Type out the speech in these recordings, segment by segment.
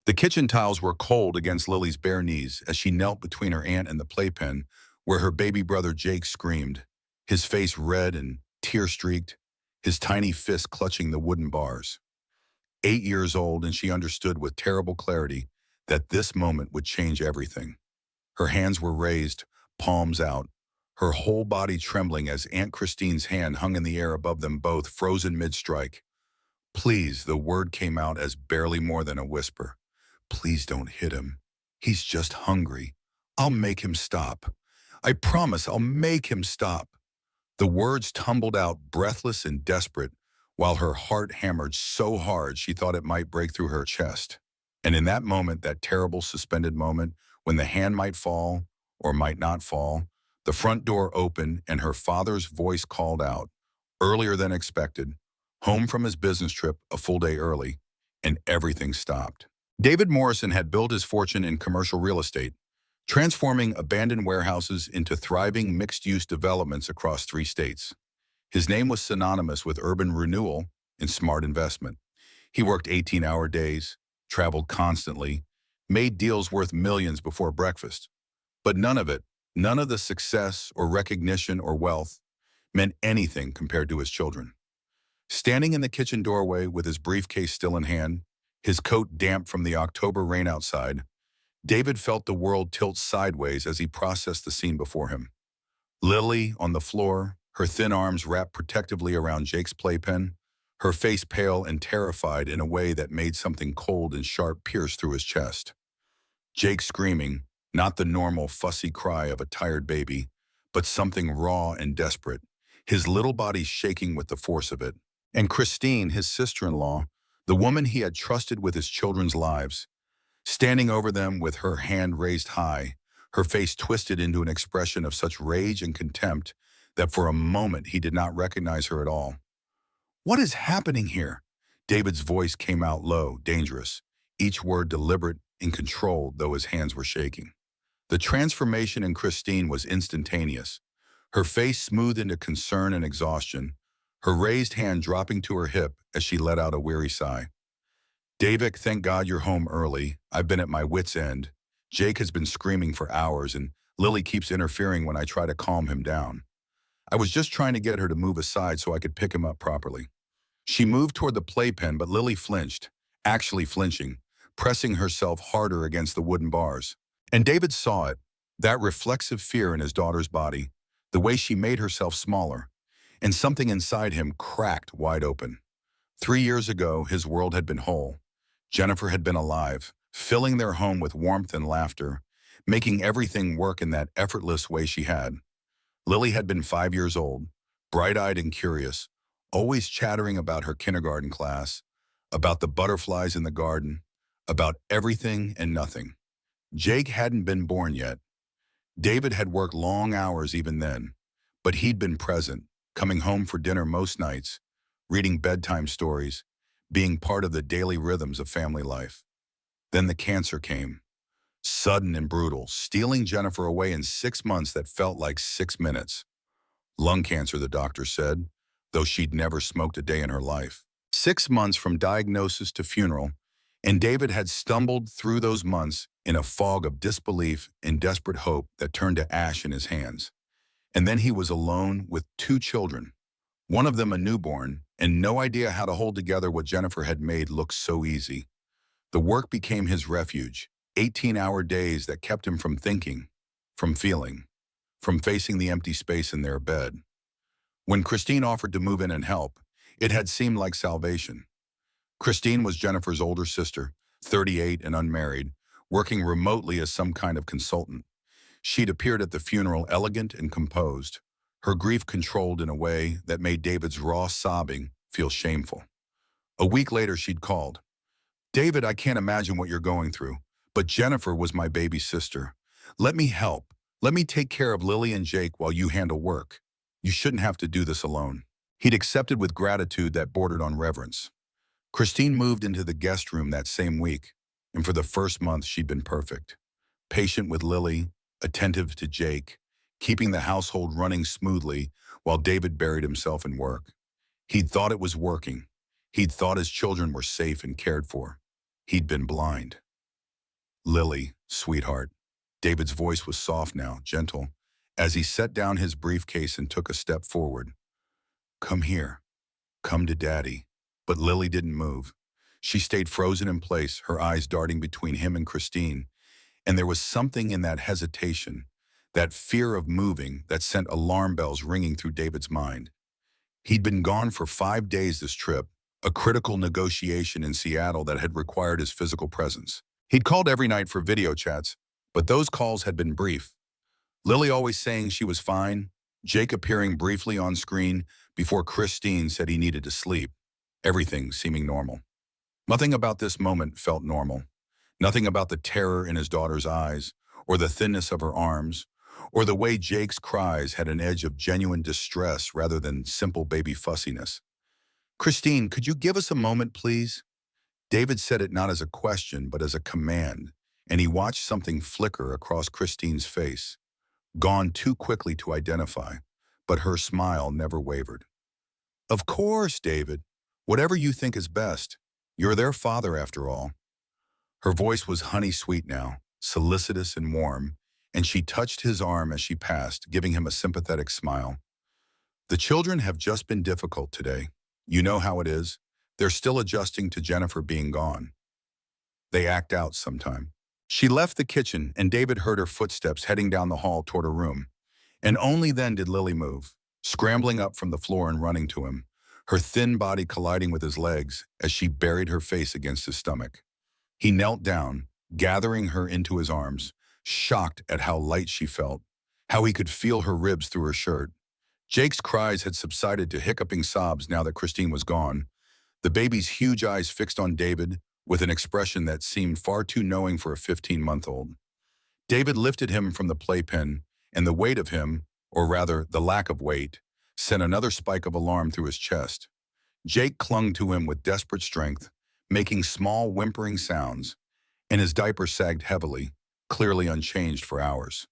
The kitchen tiles were cold against Lily's bare knees as she knelt between her aunt and the playpen where her baby brother Jake screamed, his face red and tear-streaked, his tiny fist clutching the wooden bars. 8 years old, and she understood with terrible clarity that this moment would change everything. Her hands were raised, palms out, her whole body trembling as Aunt Christine's hand hung in the air above them both, frozen mid-strike. Please, the word came out as barely more than a whisper. Please don't hit him. He's just hungry. I'll make him stop. I promise I'll make him stop. The words tumbled out breathless and desperate, while her heart hammered so hard she thought it might break through her chest. And in that moment, that terrible suspended moment, when the hand might fall or might not fall, the front door opened and her father's voice called out, earlier than expected, home from his business trip a full day early, and everything stopped. David Morrison had built his fortune in commercial real estate, transforming abandoned warehouses into thriving mixed-use developments across 3 states. His name was synonymous with urban renewal and smart investment. He worked 18-hour days, traveled constantly, made deals worth millions before breakfast. But none of the success or recognition or wealth, meant anything compared to his children. Standing in the kitchen doorway with his briefcase still in hand, his coat damp from the October rain outside, David felt the world tilt sideways as he processed the scene before him. Lily on the floor, her thin arms wrapped protectively around Jake's playpen, her face pale and terrified in a way that made something cold and sharp pierce through his chest. Jake screaming, not the normal fussy cry of a tired baby, but something raw and desperate, his little body shaking with the force of it. And Christine, his sister-in-law, the woman he had trusted with his children's lives, standing over them with her hand raised high, her face twisted into an expression of such rage and contempt that for a moment he did not recognize her at all. "What is happening here?" David's voice came out low, dangerous, each word deliberate and controlled, though his hands were shaking. The transformation in Christine was instantaneous, her face smoothed into concern and exhaustion, her raised hand dropping to her hip as she let out a weary sigh. "David, thank God you're home early. I've been at my wit's end. Jake has been screaming for hours, and Lily keeps interfering when I try to calm him down. I was just trying to get her to move aside so I could pick him up properly." She moved toward the playpen, but Lily flinched, actually flinching, pressing herself harder against the wooden bars. And David saw it, that reflexive fear in his daughter's body, the way she made herself smaller, and something inside him cracked wide open. 3 years ago, his world had been whole. Jennifer had been alive, filling their home with warmth and laughter, making everything work in that effortless way she had. Lily had been 5 years old, bright-eyed and curious, always chattering about her kindergarten class, about the butterflies in the garden, about everything and nothing. Jake hadn't been born yet. David had worked long hours even then, but he'd been present, coming home for dinner most nights, reading bedtime stories, being part of the daily rhythms of family life. Then the cancer came, sudden and brutal, stealing Jennifer away in 6 months that felt like 6 minutes. Lung cancer, the doctor said, though she'd never smoked a day in her life. 6 months from diagnosis to funeral, and David had stumbled through those months in a fog of disbelief and desperate hope that turned to ash in his hands. And then he was alone with 2 children, one of them a newborn, and no idea how to hold together what Jennifer had made look so easy. The work became his refuge, 18-hour days that kept him from thinking, from feeling, from facing the empty space in their bed. When Christine offered to move in and help, it had seemed like salvation. Christine was Jennifer's older sister, 38 and unmarried, working remotely as some kind of consultant. She'd appeared at the funeral elegant and composed, her grief controlled in a way that made David's raw sobbing feel shameful. A week later, she'd called. "David, I can't imagine what you're going through, but Jennifer was my baby sister. Let me help. Let me take care of Lily and Jake while you handle work. You shouldn't have to do this alone." He'd accepted with gratitude that bordered on reverence. Christine moved into the guest room that same week, and for the first month she'd been perfect. Patient with Lily, attentive to Jake, keeping the household running smoothly while David buried himself in work. He'd thought it was working. He'd thought his children were safe and cared for. He'd been blind. Lily, sweetheart. David's voice was soft now, gentle, as he set down his briefcase and took a step forward. Come here. Come to Daddy. But Lily didn't move. She stayed frozen in place, her eyes darting between him and Christine, and there was something in that hesitation, that fear of moving, that sent alarm bells ringing through David's mind. He'd been gone for 5 days this trip, a critical negotiation in Seattle that had required his physical presence. He'd called every night for video chats, but those calls had been brief. Lily always saying she was fine, Jake appearing briefly on screen before Christine said he needed to sleep, everything seeming normal. Nothing about this moment felt normal. Nothing about the terror in his daughter's eyes, or the thinness of her arms, or the way Jake's cries had an edge of genuine distress rather than simple baby fussiness. Christine, could you give us a moment, please? David said it not as a question, but as a command, and he watched something flicker across Christine's face, gone too quickly to identify, but her smile never wavered. Of course, David. Whatever you think is best. You're their father, after all. Her voice was honey-sweet now, solicitous and warm, and she touched his arm as she passed, giving him a sympathetic smile. The children have just been difficult today. You know how it is. They're still adjusting to Jennifer being gone. They act out sometime. She left the kitchen, and David heard her footsteps heading down the hall toward her room. And only then did Lily move, scrambling up from the floor and running to him, her thin body colliding with his legs as she buried her face against his stomach. He knelt down, gathering her into his arms, shocked at how light she felt, how he could feel her ribs through her shirt. Jake's cries had subsided to hiccuping sobs now that Christine was gone, the baby's huge eyes fixed on David with an expression that seemed far too knowing for a 15-month-old. David lifted him from the playpen, and the weight of him, or rather the lack of weight, sent another spike of alarm through his chest. Jake clung to him with desperate strength, making small whimpering sounds, and his diaper sagged heavily, clearly unchanged for hours.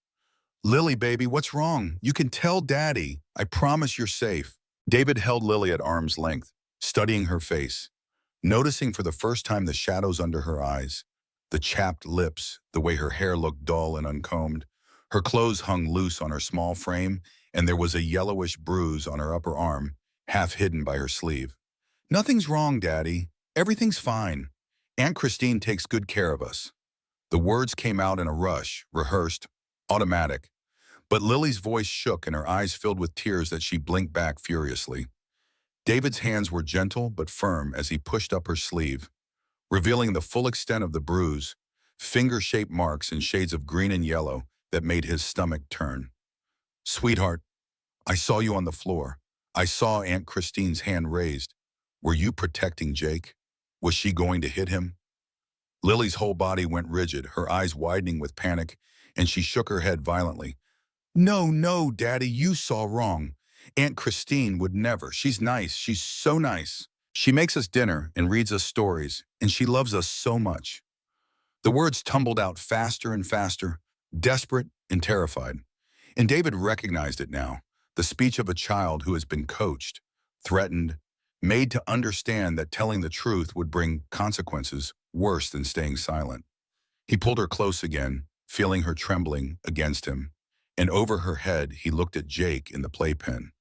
Lily, baby, what's wrong? You can tell Daddy. I promise you're safe. David held Lily at arm's length, studying her face, noticing for the first time the shadows under her eyes, the chapped lips, the way her hair looked dull and uncombed. Her clothes hung loose on her small frame, and there was a yellowish bruise on her upper arm, half hidden by her sleeve. Nothing's wrong, Daddy. Everything's fine. Aunt Christine takes good care of us. The words came out in a rush, rehearsed, automatic. But Lily's voice shook and her eyes filled with tears that she blinked back furiously. David's hands were gentle but firm as he pushed up her sleeve, revealing the full extent of the bruise, finger-shaped marks in shades of green and yellow that made his stomach turn. Sweetheart, I saw you on the floor. I saw Aunt Christine's hand raised. Were you protecting Jake? Was she going to hit him? Lily's whole body went rigid, her eyes widening with panic, and she shook her head violently. No, no, Daddy, you saw wrong. Aunt Christine would never. She's nice. She's so nice. She makes us dinner and reads us stories, and she loves us so much. The words tumbled out faster and faster, desperate and terrified. And David recognized it now, the speech of a child who has been coached, threatened, made to understand that telling the truth would bring consequences worse than staying silent. He pulled her close again, feeling her trembling against him, and over her head he looked at Jake in the playpen.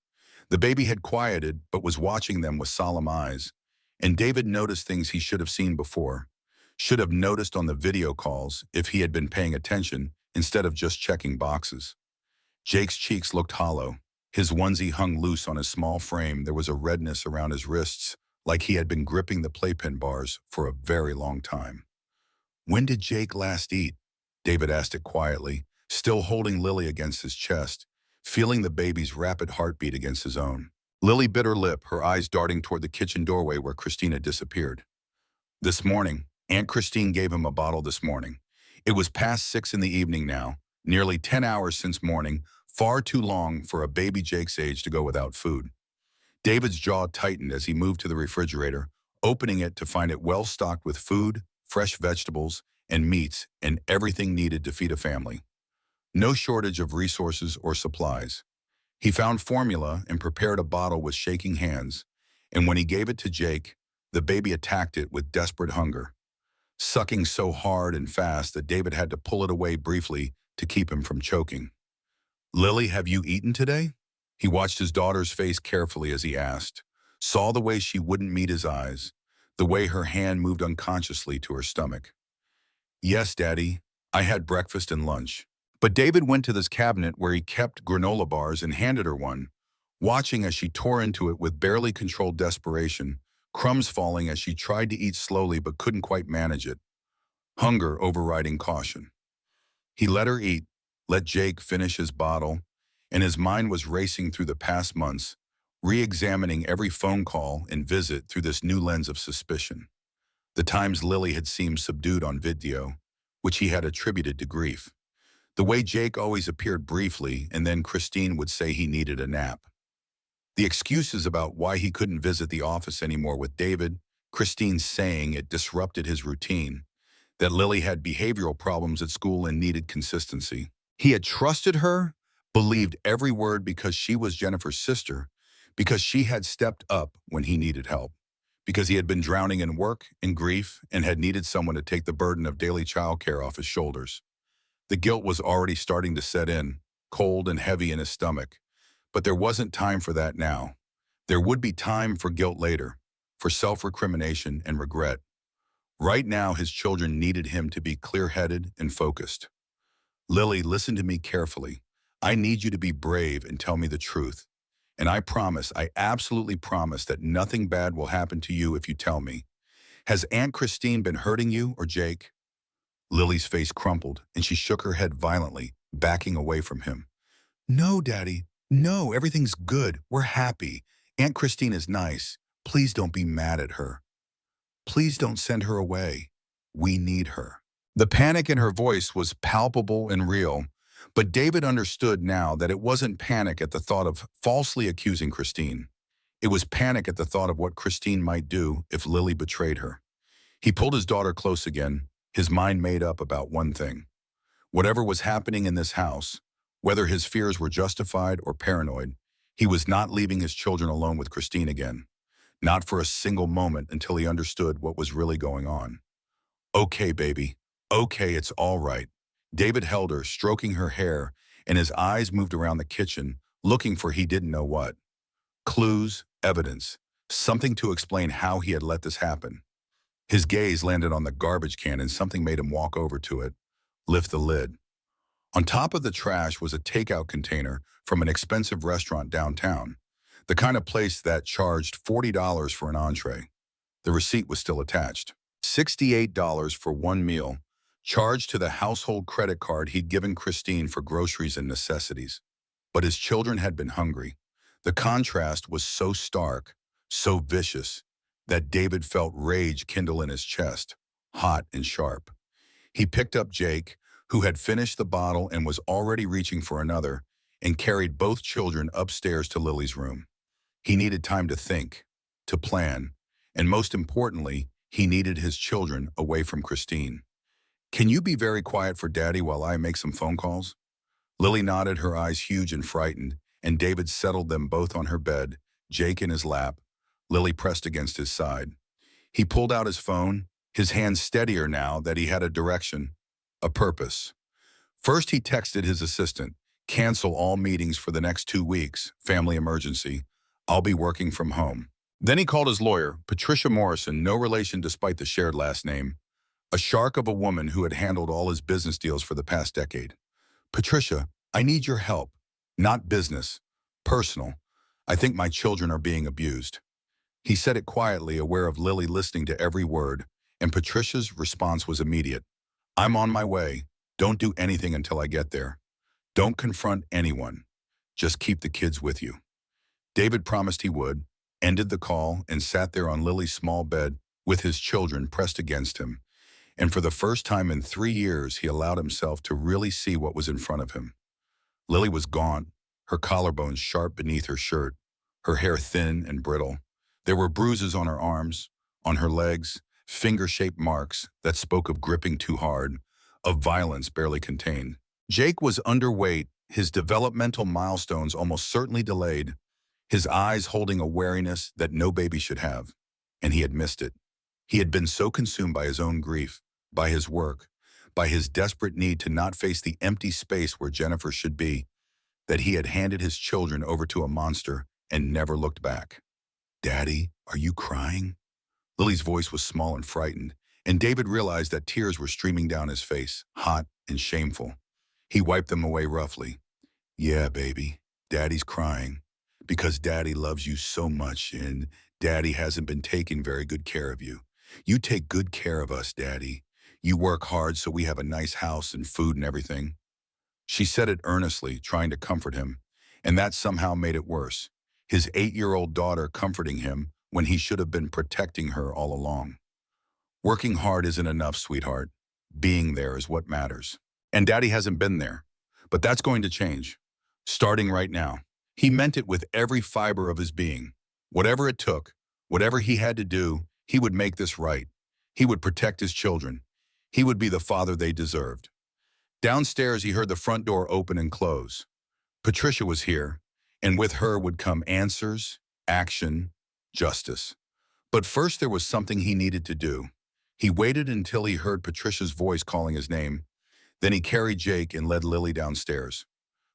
The baby had quieted but was watching them with solemn eyes, and David noticed things he should have seen before, should have noticed on the video calls if he had been paying attention instead of just checking boxes. Jake's cheeks looked hollow. His onesie hung loose on his small frame. There was a redness around his wrists, like he had been gripping the playpen bars for a very long time. When did Jake last eat? David asked it quietly, still holding Lily against his chest, feeling the baby's rapid heartbeat against his own. Lily bit her lip, her eyes darting toward the kitchen doorway where Christine had disappeared. This morning, Aunt Christine gave him a bottle this morning. It was past 6 in the evening now, nearly 10 hours since morning, far too long for a baby Jake's age to go without food. David's jaw tightened as he moved to the refrigerator, opening it to find it well stocked with food, fresh vegetables, and meats, and everything needed to feed a family. No shortage of resources or supplies. He found formula and prepared a bottle with shaking hands, and when he gave it to Jake, the baby attacked it with desperate hunger. sucking so hard and fast that David had to pull it away briefly to keep him from choking. Lily, have you eaten today? He watched his daughter's face carefully as he asked, saw the way she wouldn't meet his eyes, the way her hand moved unconsciously to her stomach. Yes, Daddy, I had breakfast and lunch. But David went to this cabinet where he kept granola bars and handed her one, watching as she tore into it with barely controlled desperation, crumbs falling as she tried to eat slowly but couldn't quite manage it, hunger overriding caution. He let her eat, let Jake finish his bottle, and his mind was racing through the past months, re-examining every phone call and visit through this new lens of suspicion. The times Lily had seemed subdued on video, which he had attributed to grief. The way Jake always appeared briefly and then Christine would say he needed a nap. The excuses about why he couldn't visit the office anymore with David, Christine saying it disrupted his routine, that Lily had behavioral problems at school and needed consistency. He had trusted her, believed every word because she was Jennifer's sister, because she had stepped up when he needed help, because he had been drowning in work and grief and had needed someone to take the burden of daily childcare off his shoulders. The guilt was already starting to set in, cold and heavy in his stomach. But there wasn't time for that now. There would be time for guilt later, for self-recrimination and regret. Right now, his children needed him to be clear-headed and focused. Lily, listen to me carefully. I need you to be brave and tell me the truth. And I absolutely promise that nothing bad will happen to you if you tell me. Has Aunt Christine been hurting you or Jake? Lily's face crumpled, and she shook her head violently, backing away from him. No, Daddy. No, everything's good. We're happy. Aunt Christine is nice. Please don't be mad at her. Please don't send her away. We need her. The panic in her voice was palpable and real, but David understood now that it wasn't panic at the thought of falsely accusing Christine. It was panic at the thought of what Christine might do if Lily betrayed her. He pulled his daughter close again, his mind made up about one thing. Whatever was happening in this house, whether his fears were justified or paranoid, he was not leaving his children alone with Christine again. Not for a single moment until he understood what was really going on. Okay, baby. Okay, it's all right. David held her, stroking her hair, and his eyes moved around the kitchen, looking for he didn't know what. Clues, evidence, something to explain how he had let this happen. His gaze landed on the garbage can and something made him walk over to it, lift the lid. On top of the trash was a takeout container from an expensive restaurant downtown, the kind of place that charged $40 for an entree. The receipt was still attached. $68 for one meal, charged to the household credit card he'd given Christine for groceries and necessities. But his children had been hungry. The contrast was so stark, so vicious, that David felt rage kindle in his chest, hot and sharp. He picked up Jake, who had finished the bottle and was already reaching for another, and carried both children upstairs to Lily's room. He needed time to think, to plan, and most importantly, he needed his children away from Christine. Can you be very quiet for Daddy while I make some phone calls? Lily nodded, her eyes huge and frightened, and David settled them both on her bed, Jake in his lap, Lily pressed against his side. He pulled out his phone, his hands steadier now that he had a direction, a purpose. First, he texted his assistant, cancel all meetings for the next 2 weeks, family emergency. I'll be working from home. Then he called his lawyer, Patricia Morrison, no relation despite the shared last name, a shark of a woman who had handled all his business deals for the past decade. Patricia, I need your help. Not business, personal. I think my children are being abused. He said it quietly, aware of Lily listening to every word, and Patricia's response was immediate. I'm on my way. Don't do anything until I get there. Don't confront anyone. Just keep the kids with you. David promised he would, ended the call, and sat there on Lily's small bed with his children pressed against him. And for the first time in 3 years, he allowed himself to really see what was in front of him. Lily was gaunt, her collarbones sharp beneath her shirt, her hair thin and brittle. There were bruises on her arms, on her legs, finger-shaped marks that spoke of gripping too hard, of violence barely contained. Jake was underweight, his developmental milestones almost certainly delayed, his eyes holding a wariness that no baby should have, and he had missed it. He had been so consumed by his own grief, by his work, by his desperate need to not face the empty space where Jennifer should be, that he had handed his children over to a monster and never looked back. "Daddy, are you crying?" Lily's voice was small and frightened, and David realized that tears were streaming down his face, hot and shameful. He wiped them away roughly. "Yeah, baby, Daddy's crying because Daddy loves you so much and Daddy hasn't been taking very good care of you. You take good care of us, Daddy. You work hard so we have a nice house and food and everything." She said it earnestly, trying to comfort him, and that somehow made it worse. His 8-year-old daughter comforting him when he should have been protecting her all along. Working hard isn't enough, sweetheart. Being there is what matters. And Daddy hasn't been there. But that's going to change. Starting right now. He meant it with every fiber of his being. Whatever it took, whatever he had to do, he would make this right. He would protect his children. He would be the father they deserved. Downstairs, he heard the front door open and close. Patricia was here, and with her would come answers, action, justice. But first there was something he needed to do. He waited until he heard Patricia's voice calling his name. Then he carried Jake and led Lily downstairs.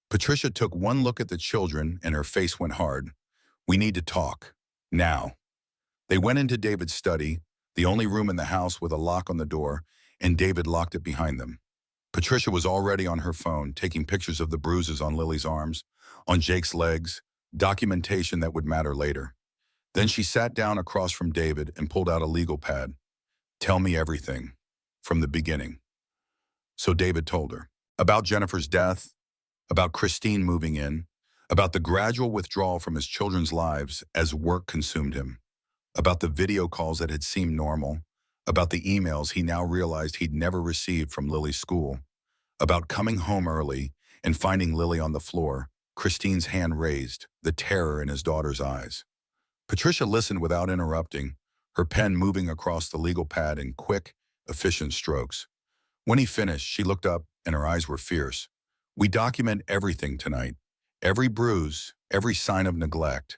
Patricia took one look at the children and her face went hard. "We need to talk. Now." They went into David's study, the only room in the house with a lock on the door, and David locked it behind them. Patricia was already on her phone, taking pictures of the bruises on Lily's arms, on Jake's legs, documentation that would matter later. Then she sat down across from David and pulled out a legal pad. "Tell me everything, from the beginning." So David told her about Jennifer's death, about Christine moving in, about the gradual withdrawal from his children's lives as work consumed him, about the video calls that had seemed normal, about the emails he now realized he'd never received from Lily's school, about coming home early and finding Lily on the floor, Christine's hand raised, the terror in his daughter's eyes. Patricia listened without interrupting, her pen moving across the legal pad in quick, efficient strokes. When he finished, she looked up and her eyes were fierce. "We document everything tonight. Every bruise, every sign of neglect.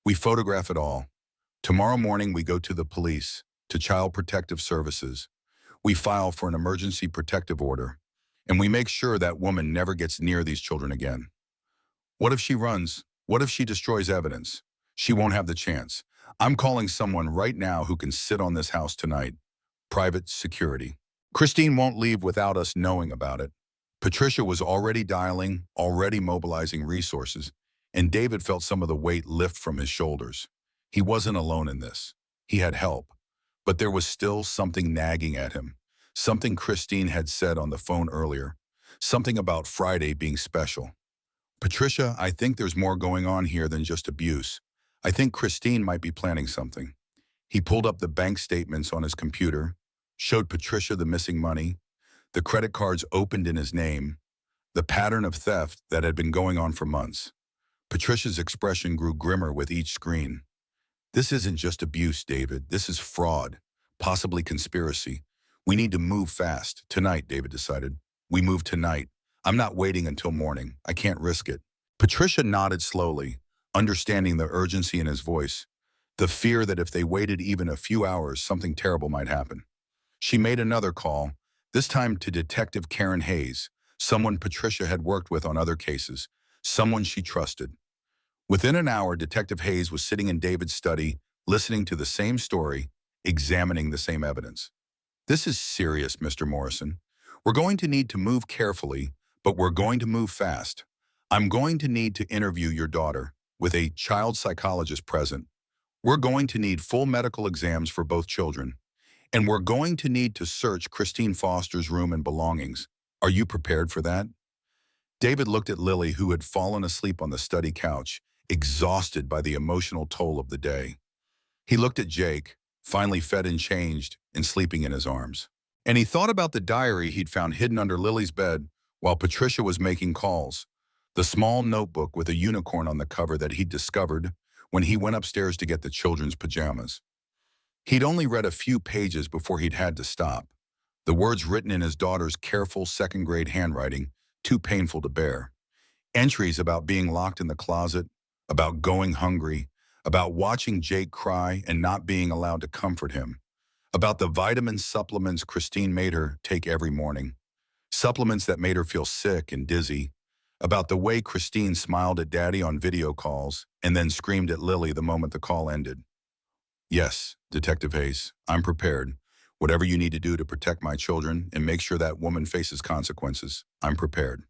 We photograph it all. Tomorrow morning we go to the police, to Child Protective Services. We file for an emergency protective order, and we make sure that woman never gets near these children again. What if she runs? What if she destroys evidence? She won't have the chance. I'm calling someone right now who can sit on this house tonight. Private security. Christine won't leave without us knowing about it." Patricia was already dialing, already mobilizing resources, and David felt some of the weight lift from his shoulders. He wasn't alone in this. He had help. But there was still something nagging at him. Something Christine had said on the phone earlier. Something about Friday being special. "Patricia, I think there's more going on here than just abuse. I think Christine might be planning something." He pulled up the bank statements on his computer, showed Patricia the missing money, the credit cards opened in his name, the pattern of theft that had been going on for months. Patricia's expression grew grimmer with each screen. "This isn't just abuse, David. This is fraud, possibly conspiracy. We need to move fast. Tonight," David decided. "We move tonight. I'm not waiting until morning. I can't risk it." Patricia nodded slowly, understanding the urgency in his voice, the fear that if they waited even a few hours, something terrible might happen. She made another call, this time to Detective Karen Hayes, someone Patricia had worked with on other cases, someone she trusted. Within an hour, Detective Hayes was sitting in David's study, listening to the same story, examining the same evidence. "This is serious, Mr. Morrison. We're going to need to move carefully, but we're going to move fast. I'm going to need to interview your daughter, with a child psychologist present. We're going to need full medical exams for both children. And we're going to need to search Christine Foster's room and belongings. Are you prepared for that?" David looked at Lily, who had fallen asleep on the study couch, exhausted by the emotional toll of the day. He looked at Jake, finally fed and changed, and sleeping in his arms. And he thought about the diary he'd found hidden under Lily's bed while Patricia was making calls, the small notebook with a unicorn on the cover that he'd discovered when he went upstairs to get the children's pajamas. He'd only read a few pages before he'd had to stop. The words written in his daughter's careful second-grade handwriting, too painful to bear. Entries about being locked in the closet, about going hungry, about watching Jake cry and not being allowed to comfort him, about the vitamin supplements Christine made her take every morning, supplements that made her feel sick and dizzy, about the way Christine smiled at Daddy on video calls and then screamed at Lily the moment the call ended. Yes, Detective Hayes, I'm prepared. Whatever you need to do to protect my children and make sure that woman faces consequences, I'm prepared.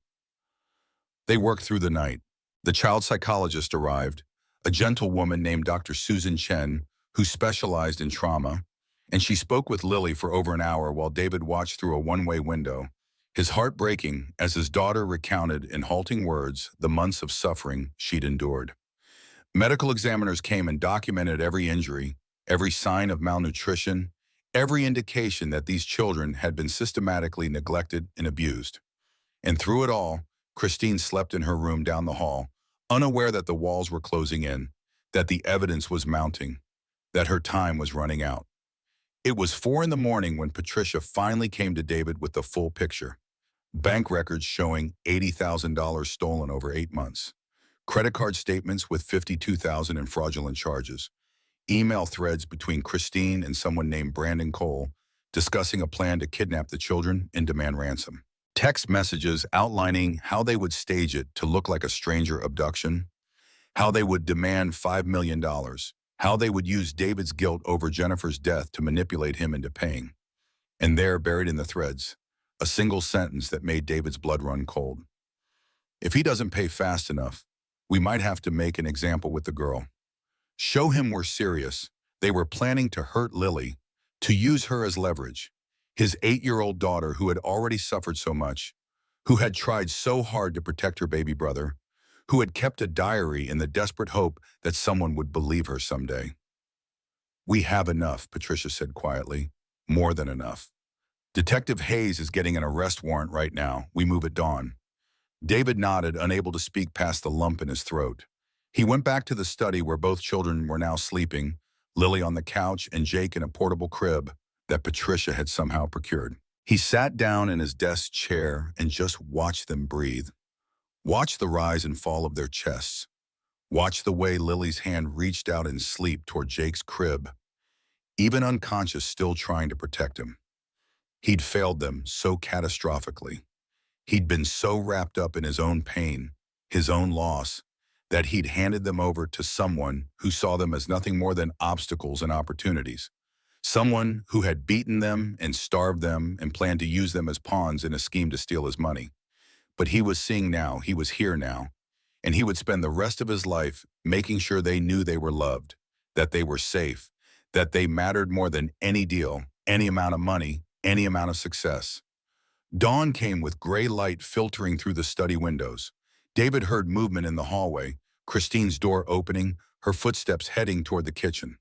They worked through the night. The child psychologist arrived, a gentle woman named Dr. Susan Chen, who specialized in trauma, and she spoke with Lily for over an hour while David watched through a one-way window, his heart breaking as his daughter recounted in halting words the months of suffering she'd endured. Medical examiners came and documented every injury, every sign of malnutrition, every indication that these children had been systematically neglected and abused. And through it all, Christine slept in her room down the hall, unaware that the walls were closing in, that the evidence was mounting, that her time was running out. It was 4 in the morning when Patricia finally came to David with the full picture. Bank records showing $80,000 stolen over 8 months. Credit card statements with $52,000 in fraudulent charges. Email threads between Christine and someone named Brandon Cole discussing a plan to kidnap the children and demand ransom. Text messages outlining how they would stage it to look like a stranger abduction, how they would demand $5 million, how they would use David's guilt over Jennifer's death to manipulate him into paying. And there, buried in the threads, a single sentence that made David's blood run cold. If he doesn't pay fast enough, we might have to make an example with the girl. Show him we're serious. They were planning to hurt Lily, to use her as leverage. His 8-year-old daughter who had already suffered so much, who had tried so hard to protect her baby brother, who had kept a diary in the desperate hope that someone would believe her someday. We have enough, Patricia said quietly. More than enough. Detective Hayes is getting an arrest warrant right now. We move at dawn. David nodded, unable to speak past the lump in his throat. He went back to the study where both children were now sleeping, Lily on the couch and Jake in a portable crib that Patricia had somehow procured. He sat down in his desk chair and just watched them breathe. Watched the rise and fall of their chests. Watched the way Lily's hand reached out in sleep toward Jake's crib, even unconscious, still trying to protect him. He'd failed them so catastrophically. He'd been so wrapped up in his own pain, his own loss, that he'd handed them over to someone who saw them as nothing more than obstacles and opportunities. Someone who had beaten them and starved them and planned to use them as pawns in a scheme to steal his money. But he was seeing now, he was here now, and he would spend the rest of his life making sure they knew they were loved, that they were safe, that they mattered more than any deal, any amount of money, any amount of success. Dawn came with gray light filtering through the study windows. David heard movement in the hallway, Christine's door opening, her footsteps heading toward the kitchen.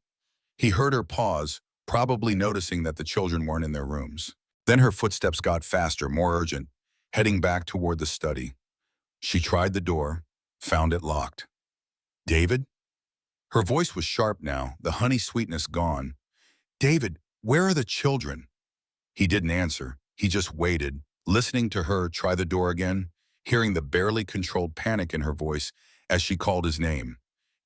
He heard her pause, probably noticing that the children weren't in their rooms. Then her footsteps got faster, more urgent, heading back toward the study. She tried the door, found it locked. David? Her voice was sharp now, the honey sweetness gone. David, where are the children? He didn't answer. He just waited, listening to her try the door again, hearing the barely controlled panic in her voice as she called his name.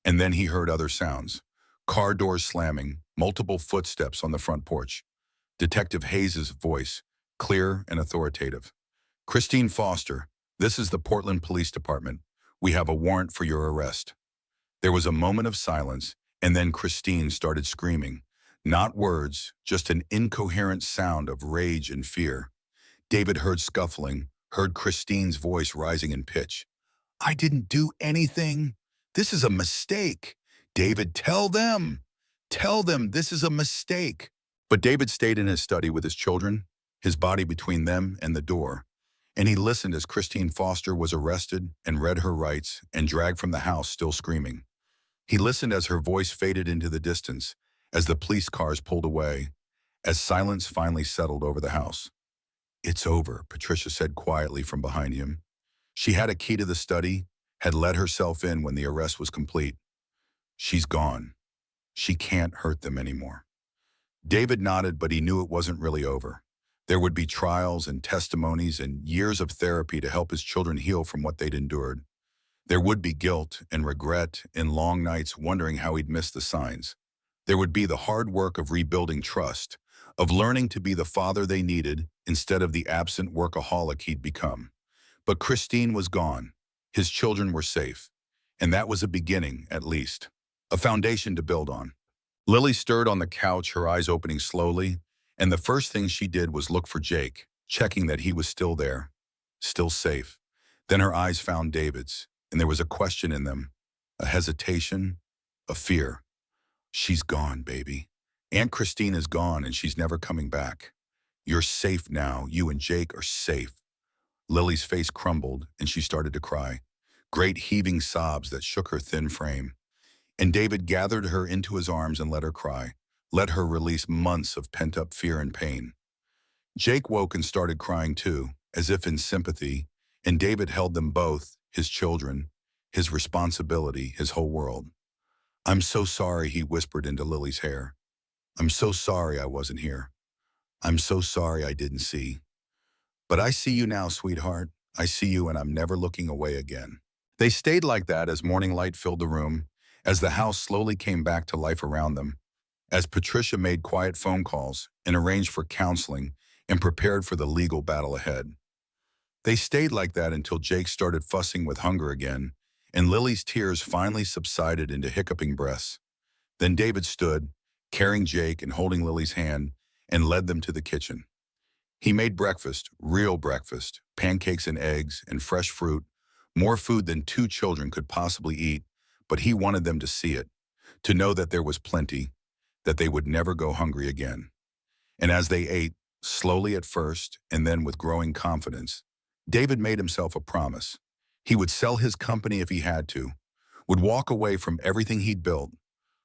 And then he heard other sounds. Car doors slamming, multiple footsteps on the front porch. Detective Hayes' voice, clear and authoritative. Christine Foster, this is the Portland Police Department. We have a warrant for your arrest. There was a moment of silence, and then Christine started screaming. Not words, just an incoherent sound of rage and fear. David heard scuffling, heard Christine's voice rising in pitch. I didn't do anything. This is a mistake. David, tell them. Tell them this is a mistake. But David stayed in his study with his children, his body between them and the door. And he listened as Christine Foster was arrested and read her rights and dragged from the house still screaming. He listened as her voice faded into the distance, as the police cars pulled away, as silence finally settled over the house. It's over, Patricia said quietly from behind him. She had a key to the study, had let herself in when the arrest was complete. She's gone. She can't hurt them anymore. David nodded, but he knew it wasn't really over. There would be trials and testimonies and years of therapy to help his children heal from what they'd endured. There would be guilt and regret and long nights wondering how he'd missed the signs. There would be the hard work of rebuilding trust, of learning to be the father they needed instead of the absent workaholic he'd become. But Christine was gone. His children were safe. And that was a beginning, at least. A foundation to build on. Lily stirred on the couch, her eyes opening slowly, and the first thing she did was look for Jake, checking that he was still there, still safe. Then her eyes found David's, and there was a question in them, a hesitation, a fear. She's gone, baby. Aunt Christine is gone, and she's never coming back. You're safe now. You and Jake are safe. Lily's face crumbled, and she started to cry. Great heaving sobs that shook her thin frame. And David gathered her into his arms and let her cry, let her release months of pent-up fear and pain. Jake woke and started crying too, as if in sympathy, and David held them both, his children, his responsibility, his whole world. I'm so sorry, he whispered into Lily's hair. I'm so sorry I wasn't here. I'm so sorry I didn't see. But I see you now, sweetheart. I see you, and I'm never looking away again. They stayed like that as morning light filled the room, as the house slowly came back to life around them, as Patricia made quiet phone calls and arranged for counseling and prepared for the legal battle ahead. They stayed like that until Jake started fussing with hunger again, and Lily's tears finally subsided into hiccuping breaths. Then David stood, carrying Jake and holding Lily's hand, and led them to the kitchen. He made breakfast, real breakfast, pancakes and eggs and fresh fruit, more food than two children could possibly eat, but he wanted them to see it, to know that there was plenty, that they would never go hungry again. And as they ate, slowly at first and then with growing confidence, David made himself a promise. He would sell his company if he had to, would walk away from everything he'd built,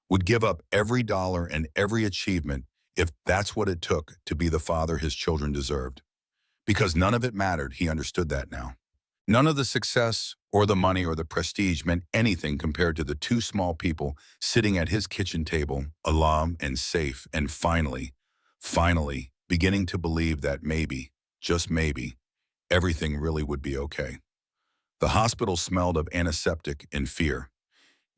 would give up every dollar and every achievement if that's what it took to be the father his children deserved. Because none of it mattered, he understood that now. None of the success or the money or the prestige meant anything compared to the two small people sitting at his kitchen table, alone and safe, and finally, beginning to believe that maybe, just maybe, everything really would be okay. The hospital smelled of antiseptic and fear.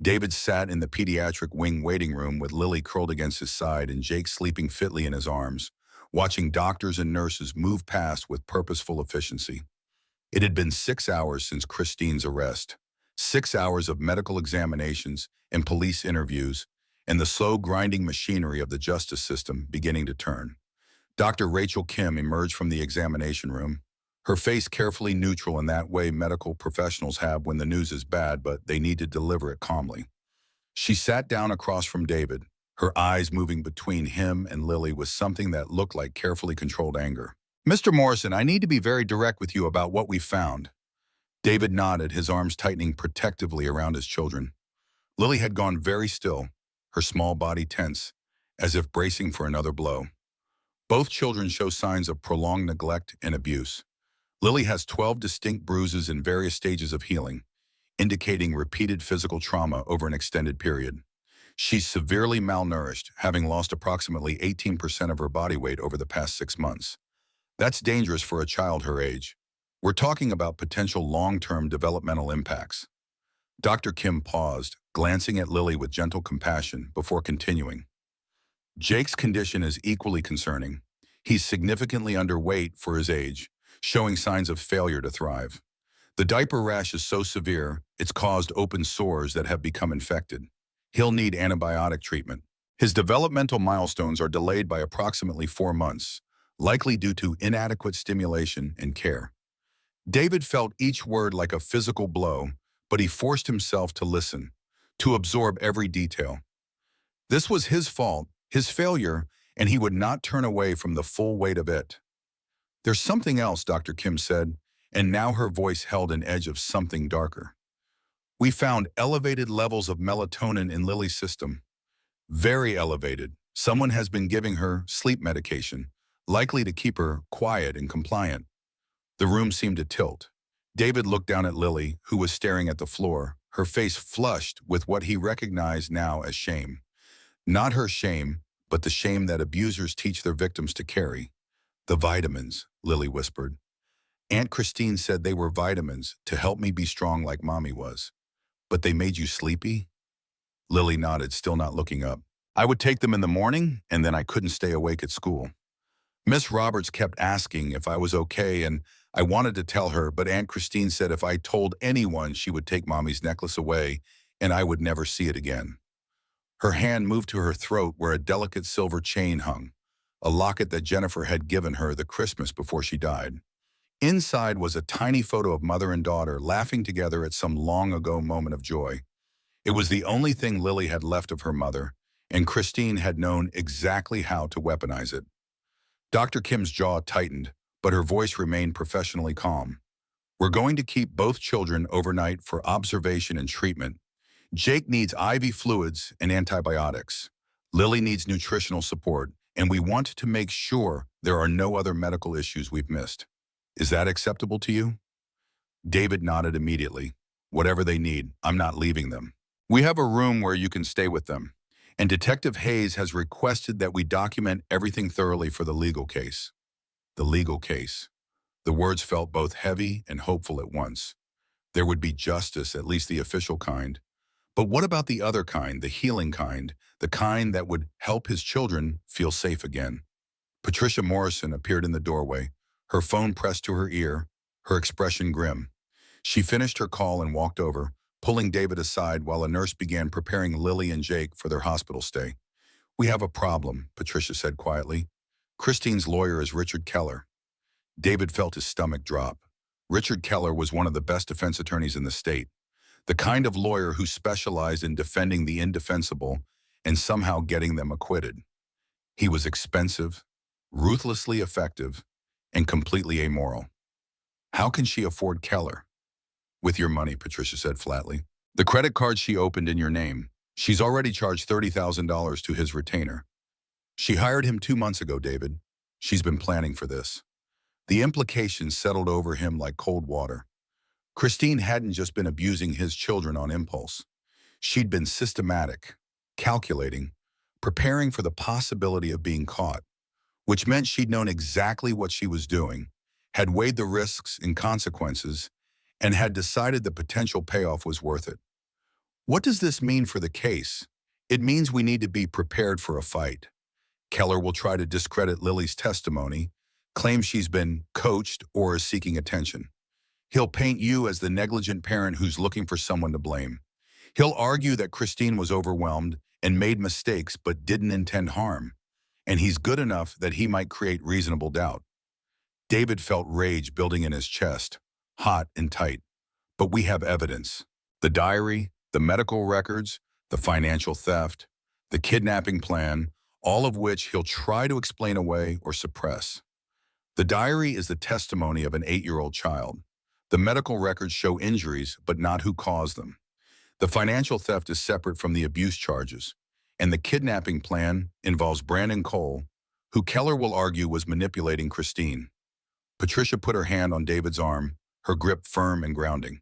David sat in the pediatric wing waiting room with Lily curled against his side and Jake sleeping fitly in his arms, watching doctors and nurses move past with purposeful efficiency. It had been 6 hours since Christine's arrest, 6 hours of medical examinations and police interviews, and the slow grinding machinery of the justice system beginning to turn. Dr. Rachel Kim emerged from the examination room, her face carefully neutral in that way medical professionals have when the news is bad, but they need to deliver it calmly. She sat down across from David, her eyes moving between him and Lily with something that looked like carefully controlled anger. Mr. Morrison, I need to be very direct with you about what we found. David nodded, his arms tightening protectively around his children. Lily had gone very still, her small body tense, as if bracing for another blow. Both children show signs of prolonged neglect and abuse. Lily has 12 distinct bruises in various stages of healing, indicating repeated physical trauma over an extended period. She's severely malnourished, having lost approximately 18% of her body weight over the past 6 months. That's dangerous for a child her age. We're talking about potential long-term developmental impacts. Dr. Kim paused, glancing at Lily with gentle compassion before continuing. Jake's condition is equally concerning. He's significantly underweight for his age, showing signs of failure to thrive. The diaper rash is so severe, it's caused open sores that have become infected. He'll need antibiotic treatment. His developmental milestones are delayed by approximately 4 months, likely due to inadequate stimulation and care. David felt each word like a physical blow, but he forced himself to listen, to absorb every detail. This was his fault, his failure, and he would not turn away from the full weight of it. There's something else, Dr. Kim said, and now her voice held an edge of something darker. We found elevated levels of melatonin in Lily's system. Very elevated. Someone has been giving her sleep medication, likely to keep her quiet and compliant. The room seemed to tilt. David looked down at Lily, who was staring at the floor, her face flushed with what he recognized now as shame. Not her shame, but the shame that abusers teach their victims to carry. The vitamins, Lily whispered. Aunt Christine said they were vitamins to help me be strong like Mommy was. But they made you sleepy? Lily nodded, still not looking up. I would take them in the morning, and then I couldn't stay awake at school. Miss Roberts kept asking if I was okay, and I wanted to tell her, but Aunt Christine said if I told anyone, she would take Mommy's necklace away, and I would never see it again. Her hand moved to her throat where a delicate silver chain hung, a locket that Jennifer had given her the Christmas before she died. Inside was a tiny photo of mother and daughter laughing together at some long-ago moment of joy. It was the only thing Lily had left of her mother, and Christine had known exactly how to weaponize it. Dr. Kim's jaw tightened, but her voice remained professionally calm. We're going to keep both children overnight for observation and treatment. Jake needs IV fluids and antibiotics. Lily needs nutritional support, and we want to make sure there are no other medical issues we've missed. Is that acceptable to you? David nodded immediately. Whatever they need, I'm not leaving them. We have a room where you can stay with them, and Detective Hayes has requested that we document everything thoroughly for the legal case. The legal case. The words felt both heavy and hopeful at once. There would be justice, at least the official kind. But what about the other kind, the healing kind, the kind that would help his children feel safe again? Patricia Morrison appeared in the doorway, her phone pressed to her ear, her expression grim. She finished her call and walked over, pulling David aside while a nurse began preparing Lily and Jake for their hospital stay. We have a problem, Patricia said quietly. Christine's lawyer is Richard Keller. David felt his stomach drop. Richard Keller was one of the best defense attorneys in the state, the kind of lawyer who specialized in defending the indefensible and somehow getting them acquitted. He was expensive, ruthlessly effective, and completely amoral. How can she afford Keller? With your money, Patricia said flatly. The credit card she opened in your name. She's already charged $30,000 to his retainer. She hired him 2 months ago, David. She's been planning for this. The implications settled over him like cold water. Christine hadn't just been abusing his children on impulse. She'd been systematic, calculating, preparing for the possibility of being caught, which meant she'd known exactly what she was doing, had weighed the risks and consequences, and had decided the potential payoff was worth it. What does this mean for the case? It means we need to be prepared for a fight. Keller will try to discredit Lily's testimony, claim she's been coached or is seeking attention. He'll paint you as the negligent parent who's looking for someone to blame. He'll argue that Christine was overwhelmed and made mistakes but didn't intend harm, and he's good enough that he might create reasonable doubt. David felt rage building in his chest, hot and tight. But we have evidence. The diary, the medical records, the financial theft, the kidnapping plan, all of which he'll try to explain away or suppress. The diary is the testimony of an 8-year-old child. The medical records show injuries, but not who caused them. The financial theft is separate from the abuse charges, and the kidnapping plan involves Brandon Cole, who Keller will argue was manipulating Christine. Patricia put her hand on David's arm, her grip firm and grounding.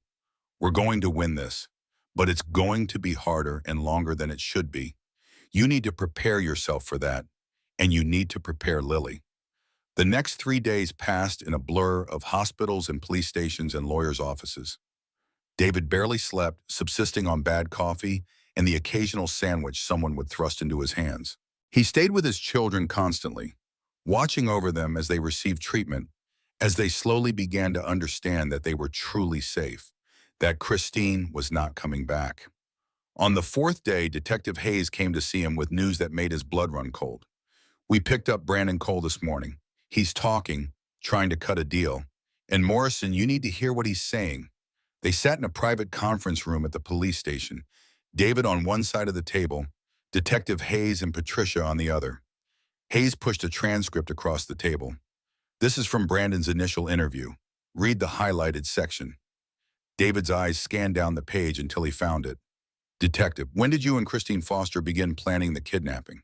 We're going to win this, but it's going to be harder and longer than it should be. You need to prepare yourself for that, and you need to prepare Lily. The next 3 days passed in a blur of hospitals and police stations and lawyers' offices. David barely slept, subsisting on bad coffee and the occasional sandwich someone would thrust into his hands. He stayed with his children constantly, watching over them as they received treatment, as they slowly began to understand that they were truly safe, that Christine was not coming back. On the 4th day, Detective Hayes came to see him with news that made his blood run cold. We picked up Brandon Cole this morning. He's talking, trying to cut a deal. And Morrison, you need to hear what he's saying. They sat in a private conference room at the police station, David on one side of the table, Detective Hayes and Patricia on the other. Hayes pushed a transcript across the table. This is from Brandon's initial interview. Read the highlighted section. David's eyes scanned down the page until he found it. Detective, when did you and Christine Foster begin planning the kidnapping?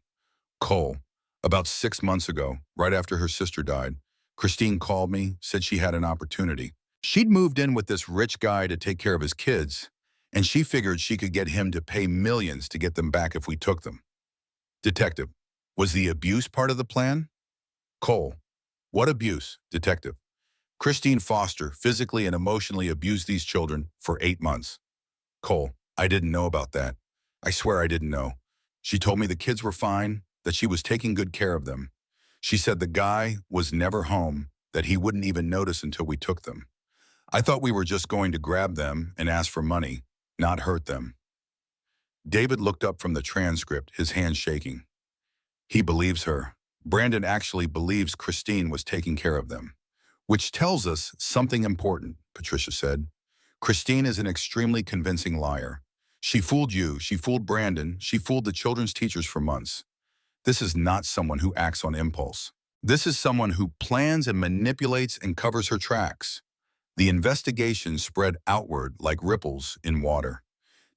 Cole, about 6 months ago, right after her sister died. Christine called me, said she had an opportunity. She'd moved in with this rich guy to take care of his kids, and she figured she could get him to pay millions to get them back if we took them. Detective, was the abuse part of the plan? Cole, what abuse, Detective? Christine Foster physically and emotionally abused these children for 8 months. Cole, I didn't know about that. I swear I didn't know. She told me the kids were fine, that she was taking good care of them. She said the guy was never home, that he wouldn't even notice until we took them. I thought we were just going to grab them and ask for money, not hurt them. David looked up from the transcript, his hands shaking. He believes her. Brandon actually believes Christine was taking care of them. Which tells us something important, Patricia said. Christine is an extremely convincing liar. She fooled you, she fooled Brandon, she fooled the children's teachers for months. This is not someone who acts on impulse. This is someone who plans and manipulates and covers her tracks. The investigation spread outward like ripples in water.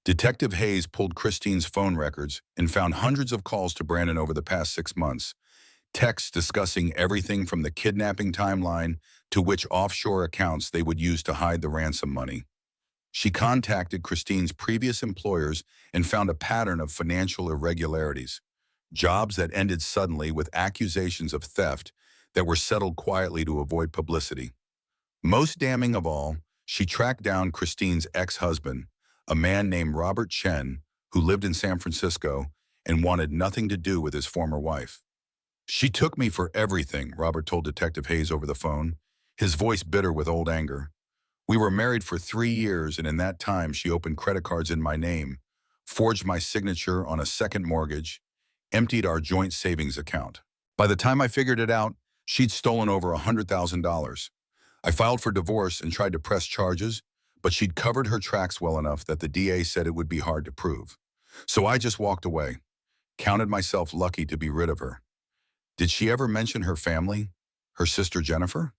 Detective Hayes pulled Christine's phone records and found hundreds of calls to Brandon over the past 6 months. Texts discussing everything from the kidnapping timeline to which offshore accounts they would use to hide the ransom money. She contacted Christine's previous employers and found a pattern of financial irregularities. Jobs that ended suddenly with accusations of theft that were settled quietly to avoid publicity. Most damning of all, she tracked down Christine's ex-husband, a man named Robert Chen, who lived in San Francisco and wanted nothing to do with his former wife. She took me for everything, Robert told Detective Hayes over the phone, his voice bitter with old anger. We were married for 3 years, and in that time she opened credit cards in my name, forged my signature on a second mortgage, emptied our joint savings account. By the time I figured it out, she'd stolen over $100,000. I filed for divorce and tried to press charges, but she'd covered her tracks well enough that the DA said it would be hard to prove. So I just walked away, counted myself lucky to be rid of her. Did she ever mention her family? Her sister Jennifer?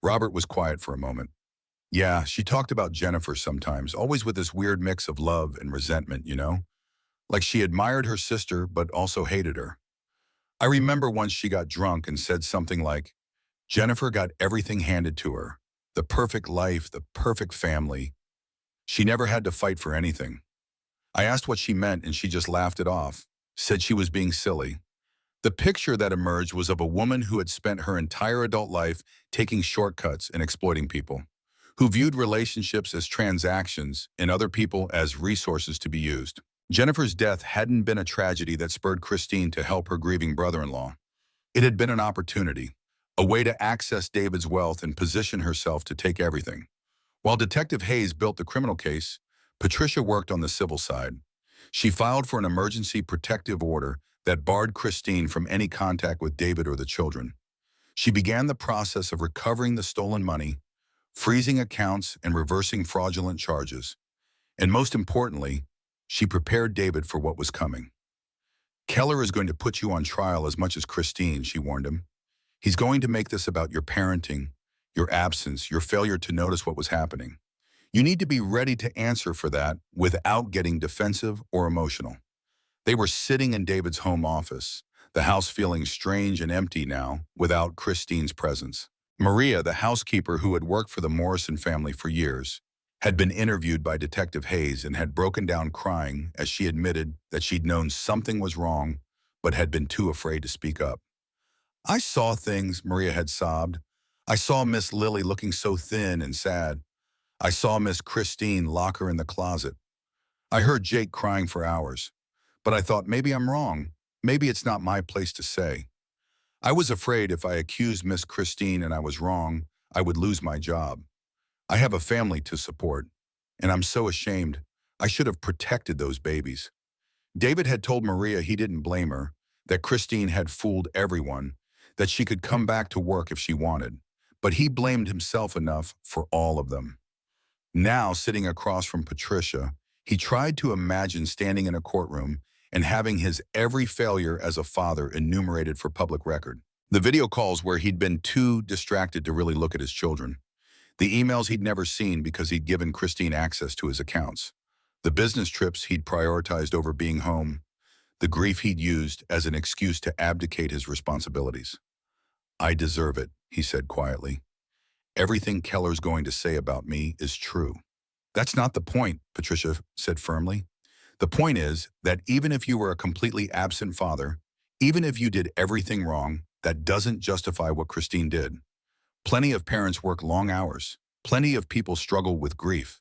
Robert was quiet for a moment. Yeah, she talked about Jennifer sometimes, always with this weird mix of love and resentment, you know? Like she admired her sister, but also hated her. I remember once she got drunk and said something like, Jennifer got everything handed to her. The perfect life, the perfect family. She never had to fight for anything. I asked what she meant and she just laughed it off, said she was being silly. The picture that emerged was of a woman who had spent her entire adult life taking shortcuts and exploiting people, who viewed relationships as transactions and other people as resources to be used. Jennifer's death hadn't been a tragedy that spurred Christine to help her grieving brother-in-law. It had been an opportunity, a way to access David's wealth and position herself to take everything. While Detective Hayes built the criminal case, Patricia worked on the civil side. She filed for an emergency protective order that barred Christine from any contact with David or the children. She began the process of recovering the stolen money, freezing accounts, and reversing fraudulent charges. And most importantly, she prepared David for what was coming. Keller is going to put you on trial as much as Christine, she warned him. He's going to make this about your parenting, your absence, your failure to notice what was happening. You need to be ready to answer for that without getting defensive or emotional. They were sitting in David's home office, the house feeling strange and empty now without Christine's presence. Maria, the housekeeper who had worked for the Morrison family for years, had been interviewed by Detective Hayes and had broken down crying as she admitted that she'd known something was wrong but had been too afraid to speak up. I saw things, Maria had sobbed. I saw Miss Lily looking so thin and sad. I saw Miss Christine lock her in the closet. I heard Jake crying for hours. But I thought maybe I'm wrong. Maybe it's not my place to say. I was afraid if I accused Miss Christine and I was wrong, I would lose my job. I have a family to support, and I'm so ashamed. I should have protected those babies. David had told Maria he didn't blame her, that Christine had fooled everyone, that she could come back to work if she wanted, but he blamed himself enough for all of them. Now, sitting across from Patricia, he tried to imagine standing in a courtroom and having his every failure as a father enumerated for public record. The video calls where he'd been too distracted to really look at his children. The emails he'd never seen because he'd given Christine access to his accounts. The business trips he'd prioritized over being home. The grief he'd used as an excuse to abdicate his responsibilities. I deserve it, he said quietly. Everything Keller's going to say about me is true. That's not the point, Patricia said firmly. The point is that even if you were a completely absent father, even if you did everything wrong, that doesn't justify what Christine did. Plenty of parents work long hours. Plenty of people struggle with grief.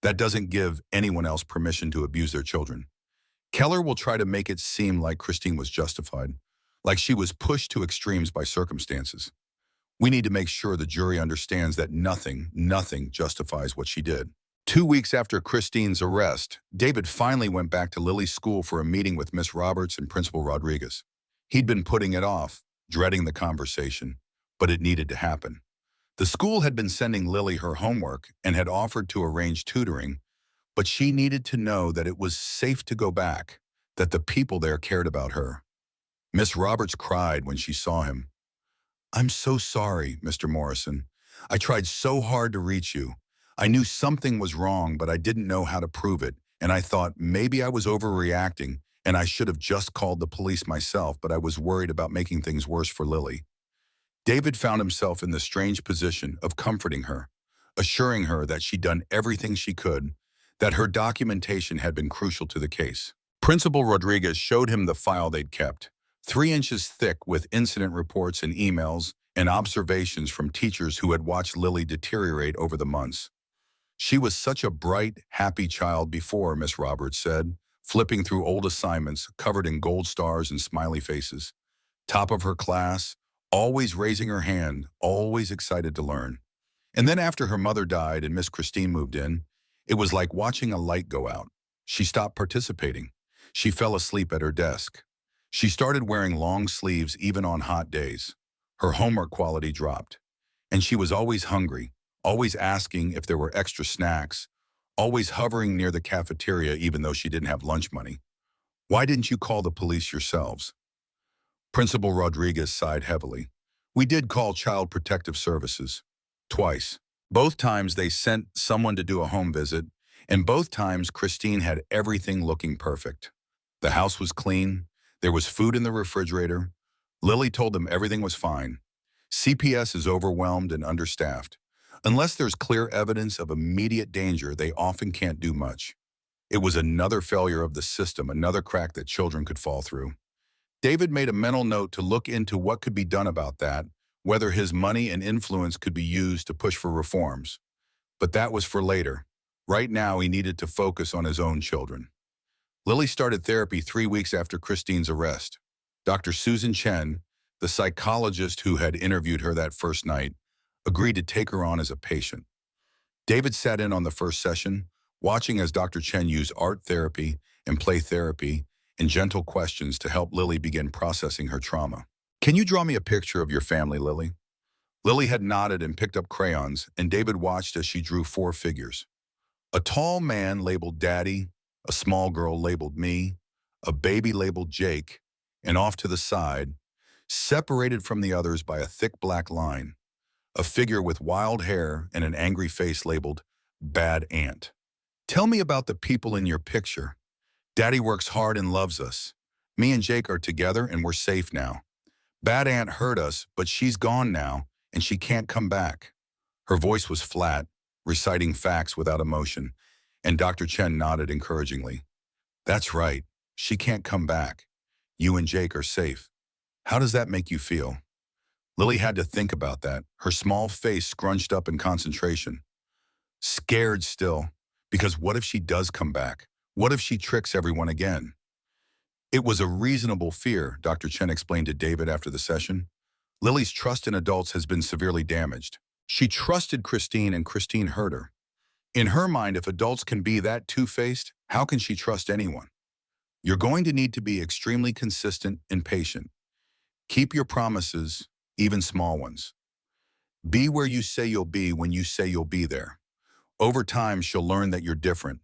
That doesn't give anyone else permission to abuse their children. Keller will try to make it seem like Christine was justified. like she was pushed to extremes by circumstances. We need to make sure the jury understands that nothing justifies what she did. 2 weeks after Christine's arrest, David finally went back to Lily's school for a meeting with Miss Roberts and Principal Rodriguez. He'd been putting it off, dreading the conversation, but it needed to happen. The school had been sending Lily her homework and had offered to arrange tutoring, but she needed to know that it was safe to go back, that the people there cared about her. Miss Roberts cried when she saw him. "I'm so sorry, Mr. Morrison. I tried so hard to reach you. I knew something was wrong, but I didn't know how to prove it, and I thought maybe I was overreacting and I should have just called the police myself, but I was worried about making things worse for Lily." David found himself in the strange position of comforting her, assuring her that she'd done everything she could, that her documentation had been crucial to the case. Principal Rodriguez showed him the file they'd kept, 3 inches thick with incident reports and emails and observations from teachers who had watched Lily deteriorate over the months. "She was such a bright, happy child before," Miss Roberts said, flipping through old assignments covered in gold stars and smiley faces. "Top of her class, always raising her hand, always excited to learn. And then after her mother died and Miss Christine moved in, it was like watching a light go out. She stopped participating. She fell asleep at her desk. She started wearing long sleeves even on hot days. Her homework quality dropped. And she was always hungry, always asking if there were extra snacks, always hovering near the cafeteria even though she didn't have lunch money. Why didn't you call the police yourselves?" Principal Rodriguez sighed heavily. "We did call Child Protective Services. Twice. Both times they sent someone to do a home visit, and both times Christine had everything looking perfect. The house was clean. There was food in the refrigerator. Lily told them everything was fine. CPS is overwhelmed and understaffed. Unless there's clear evidence of immediate danger, they often can't do much. It was another failure of the system, another crack that children could fall through." David made a mental note to look into what could be done about that, whether his money and influence could be used to push for reforms. But that was for later. Right now, he needed to focus on his own children. Lily started therapy 3 weeks after Christine's arrest. Dr. Susan Chen, the psychologist who had interviewed her that first night, agreed to take her on as a patient. David sat in on the first session, watching as Dr. Chen used art therapy and play therapy and gentle questions to help Lily begin processing her trauma. "Can you draw me a picture of your family, Lily?" Lily had nodded and picked up crayons, and David watched as she drew 4 figures. A tall man labeled Daddy, a small girl labeled me, a baby labeled Jake, and off to the side, separated from the others by a thick black line, a figure with wild hair and an angry face labeled Bad Aunt. "Tell me about the people in your picture. Daddy works hard and loves us. Me and Jake are together and we're safe now. Bad Aunt hurt us, but she's gone now and she can't come back." Her voice was flat, reciting facts without emotion, and Dr. Chen nodded encouragingly. "That's right. She can't come back. You and Jake are safe. How does that make you feel?" Lily had to think about that, her small face scrunched up in concentration. Scared still, because what if she does come back? What if she tricks everyone again? "It was a reasonable fear," Dr. Chen explained to David after the session. "Lily's trust in adults has been severely damaged. She trusted Christine and Christine hurt her. In her mind, if adults can be that two-faced, how can she trust anyone? You're going to need to be extremely consistent and patient. Keep your promises, even small ones. Be where you say you'll be when you say you'll be there. Over time, she'll learn that you're different,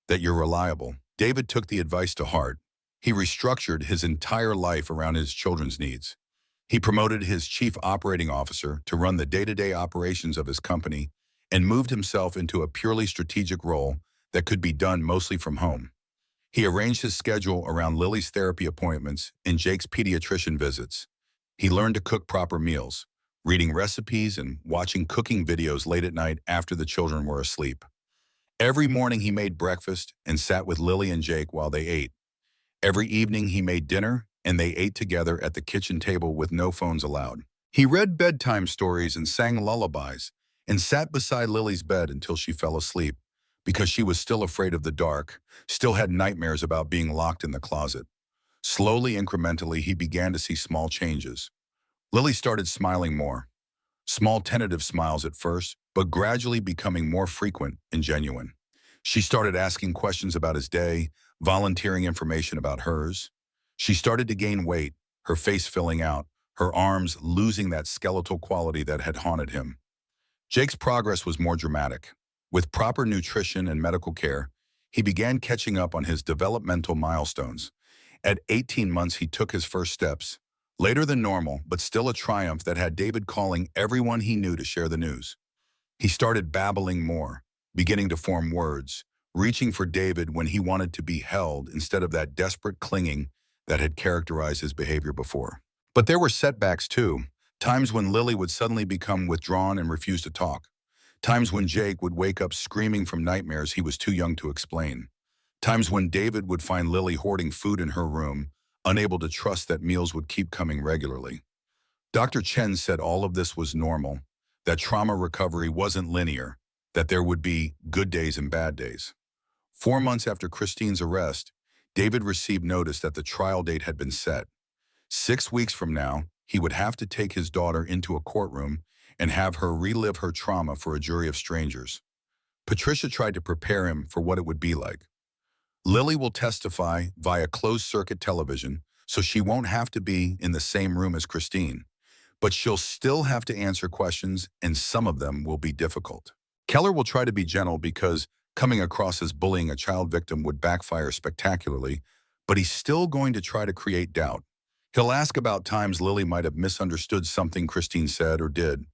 that you're reliable." David took the advice to heart. He restructured his entire life around his children's needs. He promoted his chief operating officer to run the day-to-day operations of his company and moved himself into a purely strategic role that could be done mostly from home. He arranged his schedule around Lily's therapy appointments and Jake's pediatrician visits. He learned to cook proper meals, reading recipes and watching cooking videos late at night after the children were asleep. Every morning he made breakfast and sat with Lily and Jake while they ate. Every evening he made dinner and they ate together at the kitchen table with no phones allowed. He read bedtime stories and sang lullabies and sat beside Lily's bed until she fell asleep because she was still afraid of the dark, still had nightmares about being locked in the closet. Slowly, incrementally, he began to see small changes. Lily started smiling more. Small tentative smiles at first, but gradually becoming more frequent and genuine. She started asking questions about his day, volunteering information about hers. She started to gain weight, her face filling out, her arms losing that skeletal quality that had haunted him. Jake's progress was more dramatic. With proper nutrition and medical care, he began catching up on his developmental milestones. At 18 months, he took his first steps. Later than normal, but still a triumph that had David calling everyone he knew to share the news. He started babbling more, beginning to form words, reaching for David when he wanted to be held instead of that desperate clinging that had characterized his behavior before. But there were setbacks too, times when Lily would suddenly become withdrawn and refuse to talk, times when Jake would wake up screaming from nightmares he was too young to explain, times when David would find Lily hoarding food in her room, unable to trust that meals would keep coming regularly. Dr. Chen said all of this was normal, that trauma recovery wasn't linear, that there would be good days and bad days. 4 months after Christine's arrest, David received notice that the trial date had been set. 6 weeks from now, he would have to take his daughter into a courtroom and have her relive her trauma for a jury of strangers. Patricia tried to prepare him for what it would be like. Lily will testify via closed-circuit television, so she won't have to be in the same room as Christine, but she'll still have to answer questions, and some of them will be difficult. Keller will try to be gentle because coming across as bullying a child victim would backfire spectacularly, but he's still going to try to create doubt. He'll ask about times Lily might have misunderstood something Christine said or did.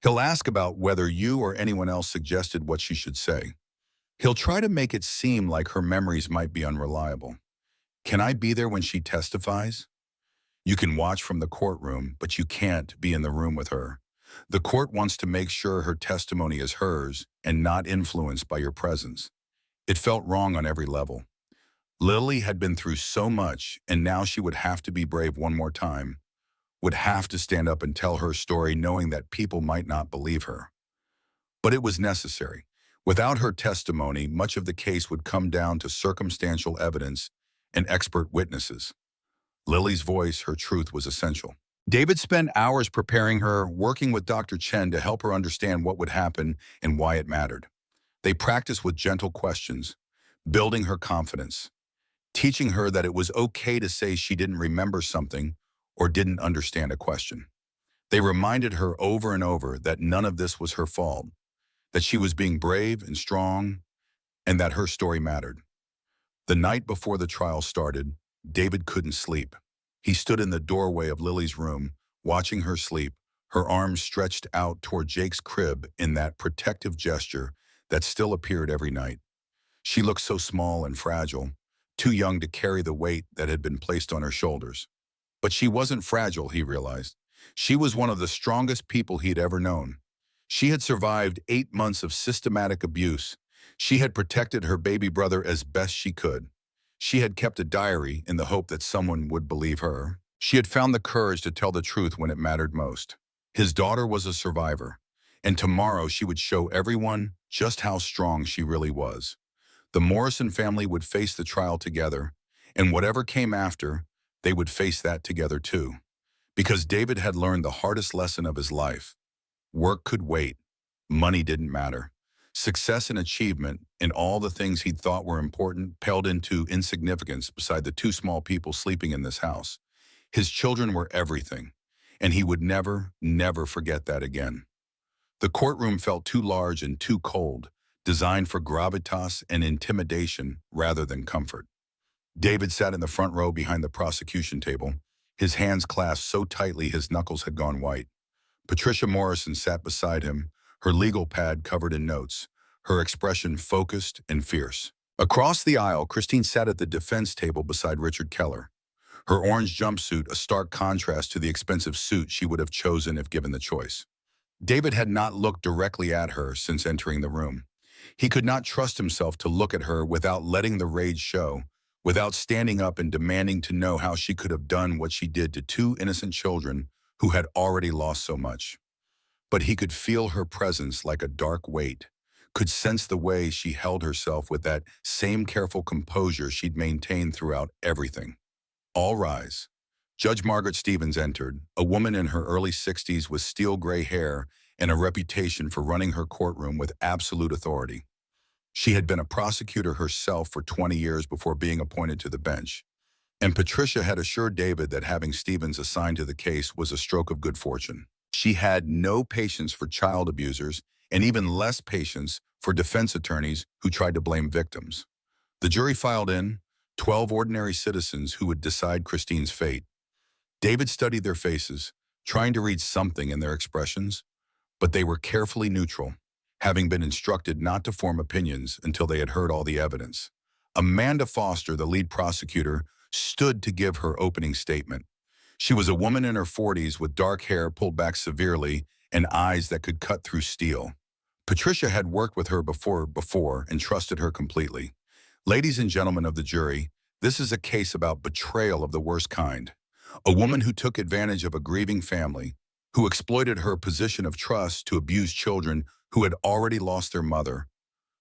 He'll ask about whether you or anyone else suggested what she should say. He'll try to make it seem like her memories might be unreliable. Can I be there when she testifies? You can watch from the courtroom, but you can't be in the room with her. The court wants to make sure her testimony is hers and not influenced by your presence. It felt wrong on every level. Lily had been through so much, and now she would have to be brave one more time, would have to stand up and tell her story knowing that people might not believe her. But it was necessary. Without her testimony, much of the case would come down to circumstantial evidence and expert witnesses. Lily's voice, her truth, was essential. David spent hours preparing her, working with Dr. Chen to help her understand what would happen and why it mattered. They practiced with gentle questions, building her confidence, teaching her that it was okay to say she didn't remember something or didn't understand a question. They reminded her over and over that none of this was her fault, that she was being brave and strong, and that her story mattered. The night before the trial started, David couldn't sleep. He stood in the doorway of Lily's room, watching her sleep, her arms stretched out toward Jake's crib in that protective gesture that still appeared every night. She looked so small and fragile, too young to carry the weight that had been placed on her shoulders. But she wasn't fragile, he realized. She was one of the strongest people he'd ever known. She had survived 8 months of systematic abuse. She had protected her baby brother as best she could. She had kept a diary in the hope that someone would believe her. She had found the courage to tell the truth when it mattered most. His daughter was a survivor, and tomorrow she would show everyone just how strong she really was. The Morrison family would face the trial together, and whatever came after, they would face that together too. Because David had learned the hardest lesson of his life. Work could wait. Money didn't matter. Success and achievement, and all the things he'd thought were important, paled into insignificance beside the two small people sleeping in this house. His children were everything, and he would never, never forget that again. The courtroom felt too large and too cold, designed for gravitas and intimidation rather than comfort. David sat in the front row behind the prosecution table, his hands clasped so tightly his knuckles had gone white. Patricia Morrison sat beside him, her legal pad covered in notes, her expression focused and fierce. Across the aisle, Christine sat at the defense table beside Richard Keller, her orange jumpsuit a stark contrast to the expensive suit she would have chosen if given the choice. David had not looked directly at her since entering the room. He could not trust himself to look at her without letting the rage show, without standing up and demanding to know how she could have done what she did to two innocent children who had already lost so much. But he could feel her presence like a dark weight, could sense the way she held herself with that same careful composure she'd maintained throughout everything. All rise. Judge Margaret Stevens entered, a woman in her early 60s with steel gray hair and a reputation for running her courtroom with absolute authority. She had been a prosecutor herself for 20 years before being appointed to the bench, and Patricia had assured David that having Stevens assigned to the case was a stroke of good fortune. She had no patience for child abusers and even less patience for defense attorneys who tried to blame victims. The jury filed in, 12 ordinary citizens who would decide Christine's fate. David studied their faces, trying to read something in their expressions, but they were carefully neutral, having been instructed not to form opinions until they had heard all the evidence. Amanda Foster, the lead prosecutor, stood to give her opening statement. She was a woman in her 40s with dark hair pulled back severely and eyes that could cut through steel. Patricia had worked with her before and trusted her completely. Ladies and gentlemen of the jury, this is a case about betrayal of the worst kind. A woman who took advantage of a grieving family, who exploited her position of trust to abuse children who had already lost their mother,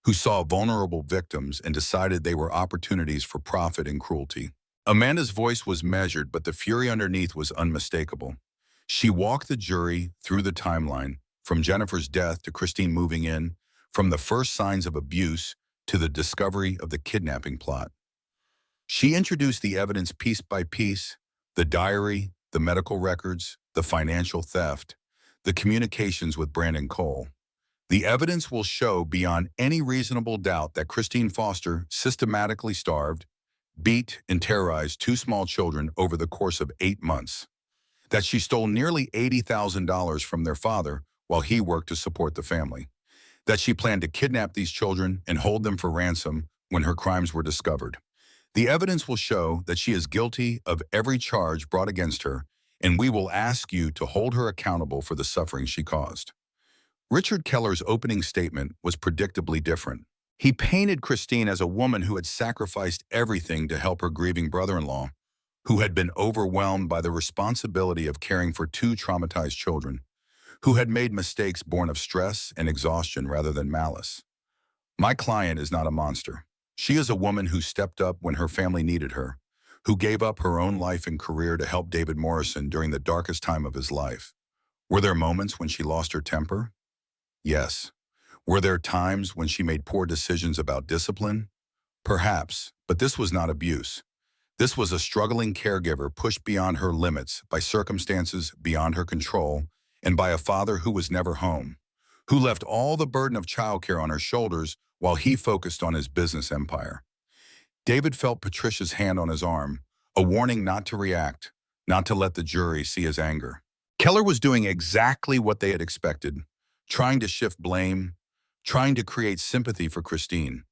who saw vulnerable victims and decided they were opportunities for profit and cruelty. Amanda's voice was measured, but the fury underneath was unmistakable. She walked the jury through the timeline, from Jennifer's death to Christine moving in, from the first signs of abuse to the discovery of the kidnapping plot. She introduced the evidence piece by piece: the diary, the medical records, the financial theft, the communications with Brandon Cole. The evidence will show beyond any reasonable doubt that Christine Foster systematically starved, beat, and terrorized two small children over the course of 8 months, that she stole nearly $80,000 from their father while he worked to support the family, that she planned to kidnap these children and hold them for ransom when her crimes were discovered. The evidence will show that she is guilty of every charge brought against her, and we will ask you to hold her accountable for the suffering she caused. Richard Keller's opening statement was predictably different. He painted Christine as a woman who had sacrificed everything to help her grieving brother-in-law, who had been overwhelmed by the responsibility of caring for two traumatized children, who had made mistakes born of stress and exhaustion rather than malice. My client is not a monster. She is a woman who stepped up when her family needed her, who gave up her own life and career to help David Morrison during the darkest time of his life. Were there moments when she lost her temper? Yes. Were there times when she made poor decisions about discipline? Perhaps, but this was not abuse. This was a struggling caregiver pushed beyond her limits by circumstances beyond her control and by a father who was never home, who left all the burden of childcare on her shoulders while he focused on his business empire. David felt Patricia's hand on his arm, a warning not to react, not to let the jury see his anger. Keller was doing exactly what they had expected, trying to shift blame, trying to create sympathy for Christine.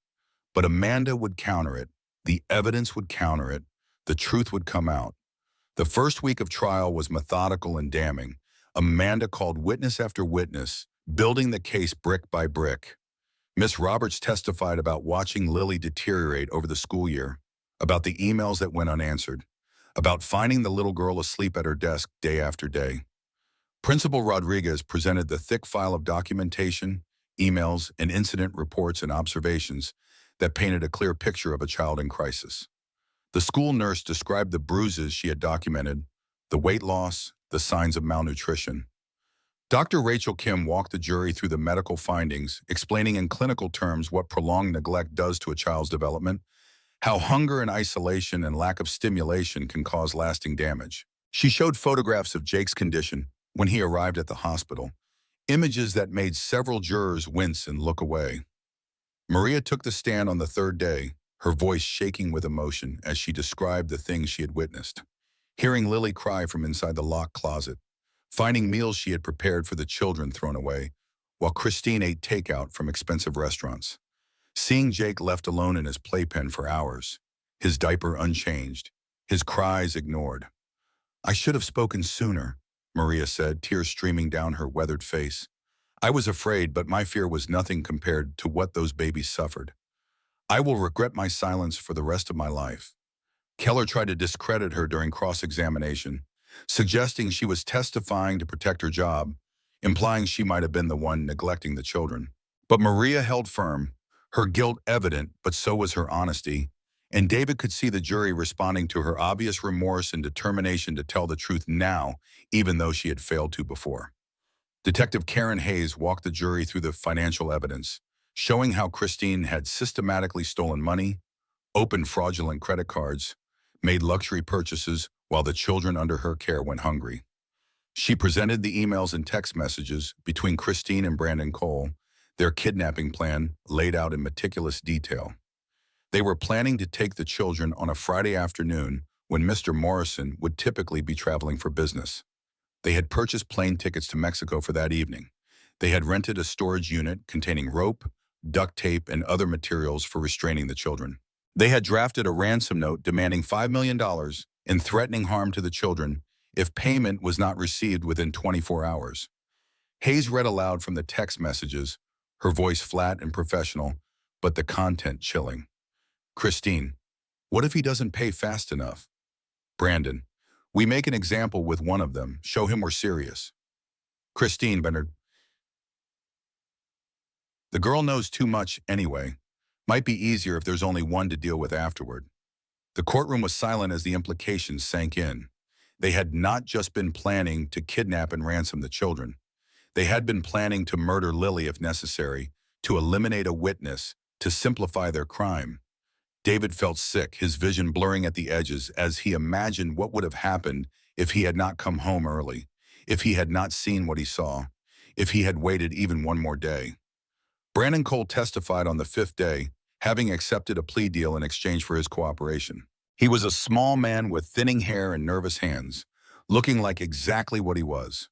But Amanda would counter it. The evidence would counter it. The truth would come out. The first week of trial was methodical and damning. Amanda called witness after witness, building the case brick by brick. Miss Roberts testified about watching Lily deteriorate over the school year, about the emails that went unanswered, about finding the little girl asleep at her desk day after day. Principal Rodriguez presented the thick file of documentation, emails, and incident reports and observations that painted a clear picture of a child in crisis. The school nurse described the bruises she had documented, the weight loss, the signs of malnutrition. Dr. Rachel Kim walked the jury through the medical findings, explaining in clinical terms what prolonged neglect does to a child's development, how hunger and isolation and lack of stimulation can cause lasting damage. She showed photographs of Jake's condition when he arrived at the hospital, images that made several jurors wince and look away. Maria took the stand on the third day, her voice shaking with emotion as she described the things she had witnessed. Hearing Lily cry from inside the locked closet, finding meals she had prepared for the children thrown away, while Christine ate takeout from expensive restaurants. Seeing Jake left alone in his playpen for hours, his diaper unchanged, his cries ignored. "I should have spoken sooner," Maria said, tears streaming down her weathered face. "I was afraid, but my fear was nothing compared to what those babies suffered. I will regret my silence for the rest of my life." Keller tried to discredit her during cross-examination, suggesting she was testifying to protect her job, implying she might have been the one neglecting the children. But Maria held firm, her guilt evident, but so was her honesty, And David could see the jury responding to her obvious remorse and determination to tell the truth now, even though she had failed to before. Detective Karen Hayes walked the jury through the financial evidence, showing how Christine had systematically stolen money, opened fraudulent credit cards, made luxury purchases while the children under her care went hungry. She presented the emails and text messages between Christine and Brandon Cole, their kidnapping plan laid out in meticulous detail. They were planning to take the children on a Friday afternoon when Mr. Morrison would typically be traveling for business. They had purchased plane tickets to Mexico for that evening. They had rented a storage unit containing rope, duct tape, and other materials for restraining the children. They had drafted a ransom note demanding $5 million and threatening harm to the children if payment was not received within 24 hours. Hayes read aloud from the text messages, her voice flat and professional, but the content chilling. Christine, what if he doesn't pay fast enough? Brandon, we make an example with one of them. Show him we're serious. Christine, Bernard, the girl knows too much anyway. Might be easier if there's only one to deal with afterward. The courtroom was silent as the implications sank in. They had not just been planning to kidnap and ransom the children. They had been planning to murder Lily if necessary, to eliminate a witness, to simplify their crime. David felt sick, his vision blurring at the edges as he imagined what would have happened if he had not come home early, if he had not seen what he saw, if he had waited even one more day. Brandon Cole testified on the fifth day, having accepted a plea deal in exchange for his cooperation. He was a small man with thinning hair and nervous hands, looking like exactly what he was.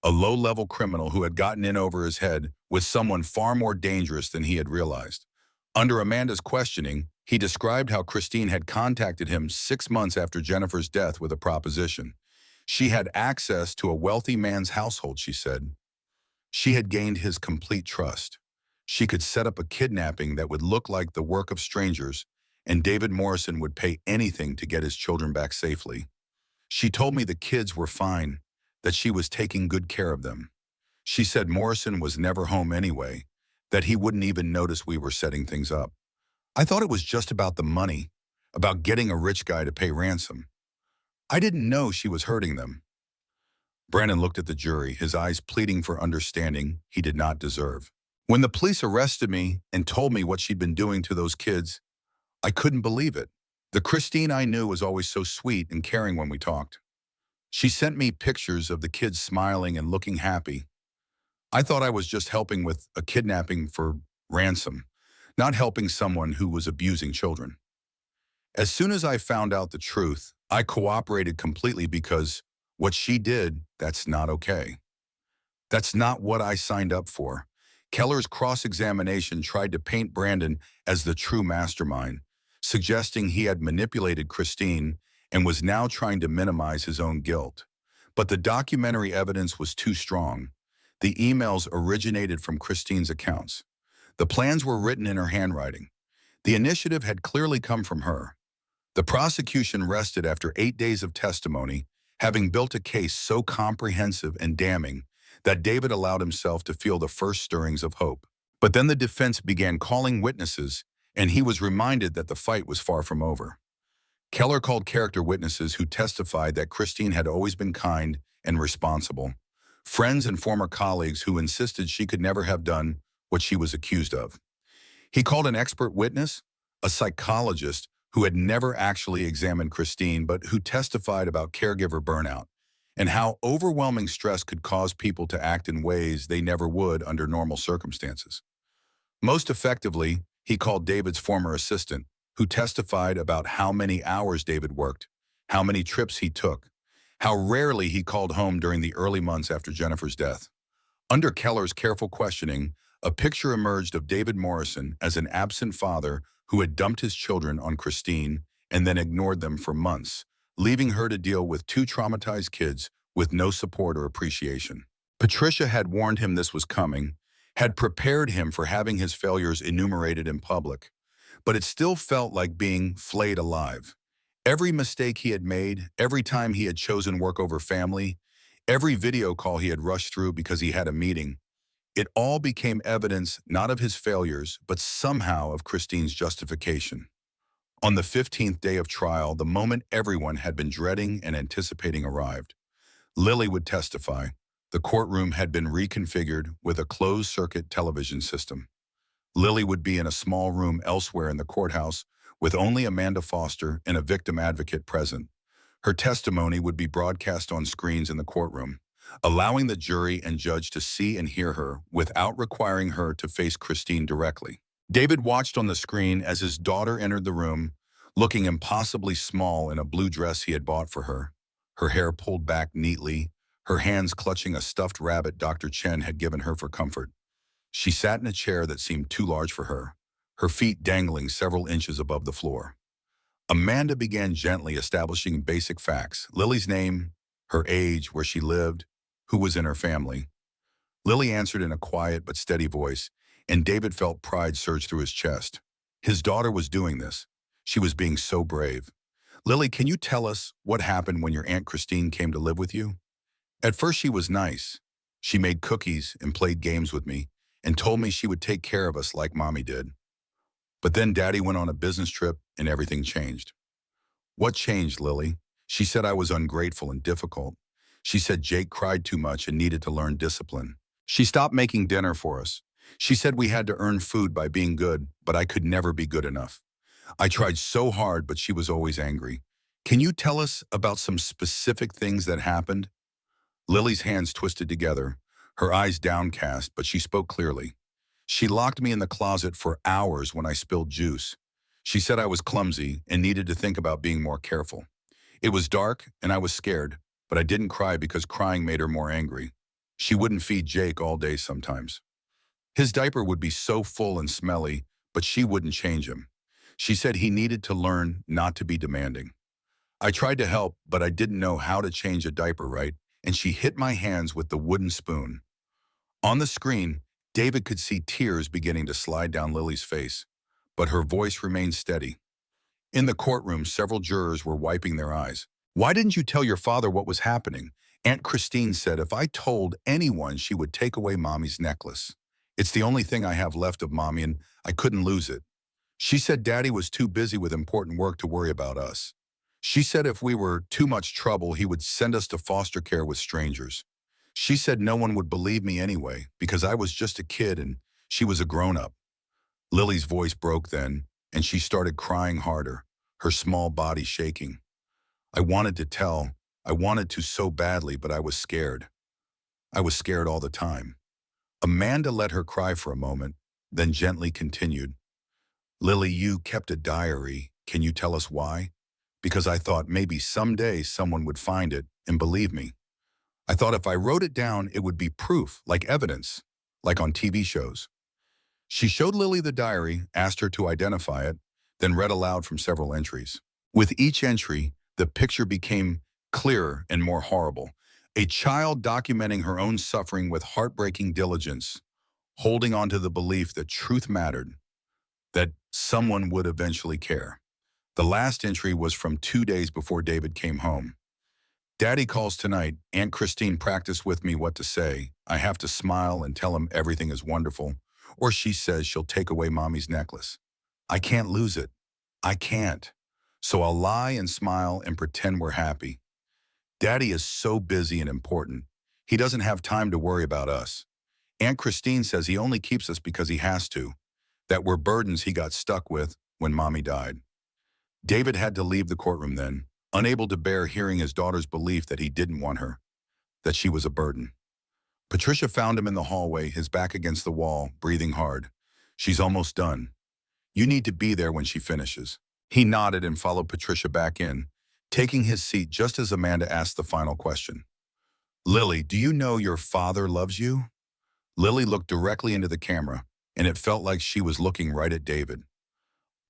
A low-level criminal who had gotten in over his head with someone far more dangerous than he had realized. Under Amanda's questioning, he described how Christine had contacted him 6 months after Jennifer's death with a proposition. She had access to a wealthy man's household, she said. She had gained his complete trust. She could set up a kidnapping that would look like the work of strangers, and David Morrison would pay anything to get his children back safely. She told me the kids were fine, that she was taking good care of them. She said Morrison was never home anyway, that he wouldn't even notice we were setting things up. I thought it was just about the money, about getting a rich guy to pay ransom. I didn't know she was hurting them. Brandon looked at the jury, his eyes pleading for understanding he did not deserve. When the police arrested me and told me what she'd been doing to those kids, I couldn't believe it. The Christine I knew was always so sweet and caring when we talked. She sent me pictures of the kids smiling and looking happy. I thought I was just helping with a kidnapping for ransom, not helping someone who was abusing children. As soon as I found out the truth, I cooperated completely because what she did, that's not okay. That's not what I signed up for. Keller's cross-examination tried to paint Brandon as the true mastermind, suggesting he had manipulated Christine and was now trying to minimize his own guilt. But the documentary evidence was too strong. The emails originated from Christine's accounts. The plans were written in her handwriting. The initiative had clearly come from her. The prosecution rested after 8 days of testimony, having built a case so comprehensive and damning that David allowed himself to feel the first stirrings of hope. But then the defense began calling witnesses, and he was reminded that the fight was far from over. Keller called character witnesses who testified that Christine had always been kind and responsible, friends and former colleagues who insisted she could never have done what she was accused of. He called an expert witness, a psychologist who had never actually examined Christine but who testified about caregiver burnout and how overwhelming stress could cause people to act in ways they never would under normal circumstances. Most effectively, he called David's former assistant, who testified about how many hours David worked, how many trips he took, how rarely he called home during the early months after Jennifer's death. Under Keller's careful questioning, a picture emerged of David Morrison as an absent father who had dumped his children on Christine and then ignored them for months, leaving her to deal with 2 traumatized kids with no support or appreciation. Patricia had warned him this was coming, had prepared him for having his failures enumerated in public, but it still felt like being flayed alive. Every mistake he had made, every time he had chosen work over family, every video call he had rushed through because he had a meeting, it all became evidence not of his failures, but somehow of Christine's justification. On the 15th day of trial, the moment everyone had been dreading and anticipating arrived. Lily would testify. The courtroom had been reconfigured with a closed-circuit television system. Lily would be in a small room elsewhere in the courthouse with only Amanda Foster and a victim advocate present. Her testimony would be broadcast on screens in the courtroom, allowing the jury and judge to see and hear her without requiring her to face Christine directly. David watched on the screen as his daughter entered the room, looking impossibly small in a blue dress he had bought for her hair pulled back neatly, her hands clutching a stuffed rabbit Dr. Chen had given her for comfort. She sat in a chair that seemed too large for her feet dangling several inches above the floor. Amanda began gently establishing basic facts: Lily's name, her age, where she lived, who was in her family. Lily answered in a quiet but steady voice, and David felt pride surge through his chest. His daughter was doing this. She was being so brave. Lily, can you tell us what happened when your Aunt Christine came to live with you? At first she was nice. She made cookies and played games with me and told me she would take care of us like Mommy did. But then Daddy went on a business trip and everything changed. What changed, Lily? She said I was ungrateful and difficult. She said Jake cried too much and needed to learn discipline. She stopped making dinner for us. She said we had to earn food by being good, but I could never be good enough. I tried so hard, but she was always angry. Can you tell us about some specific things that happened? Lily's hands twisted together, her eyes downcast, but she spoke clearly. She locked me in the closet for hours when I spilled juice. She said I was clumsy and needed to think about being more careful. It was dark and I was scared, but I didn't cry because crying made her more angry. She wouldn't feed Jake all day sometimes. His diaper would be so full and smelly, but she wouldn't change him. She said he needed to learn not to be demanding. I tried to help, but I didn't know how to change a diaper right, and she hit my hands with the wooden spoon. On the screen, David could see tears beginning to slide down Lily's face, but her voice remained steady. In the courtroom, several jurors were wiping their eyes. Why didn't you tell your father what was happening? Aunt Christine said if I told anyone, she would take away Mommy's necklace. It's the only thing I have left of Mommy, and I couldn't lose it. She said Daddy was too busy with important work to worry about us. She said if we were too much trouble, he would send us to foster care with strangers. She said no one would believe me anyway, because I was just a kid and she was a grown-up. Lily's voice broke then, and she started crying harder, her small body shaking. I wanted to tell. I wanted to so badly, but I was scared. I was scared all the time. Amanda let her cry for a moment, then gently continued. Lily, you kept a diary. Can you tell us why? Because I thought maybe someday someone would find it and believe me. I thought if I wrote it down, it would be proof, like evidence, like on TV shows. She showed Lily the diary, asked her to identify it, then read aloud from several entries. With each entry, the picture became clearer and more horrible. A child documenting her own suffering with heartbreaking diligence, holding on to the belief that truth mattered, that someone would eventually care. The last entry was from 2 days before David came home. Daddy calls tonight. Aunt Christine practiced with me what to say. I have to smile and tell him everything is wonderful, or she says she'll take away Mommy's necklace. I can't lose it. I can't. So I'll lie and smile and pretend we're happy. Daddy is so busy and important. He doesn't have time to worry about us. Aunt Christine says he only keeps us because he has to, that we're burdens he got stuck with when Mommy died. David had to leave the courtroom then, unable to bear hearing his daughter's belief that he didn't want her, that she was a burden. Patricia found him in the hallway, his back against the wall, breathing hard. She's almost done. You need to be there when she finishes. He nodded and followed Patricia back in, taking his seat just as Amanda asked the final question. Lily, do you know your father loves you? Lily looked directly into the camera, and it felt like she was looking right at David.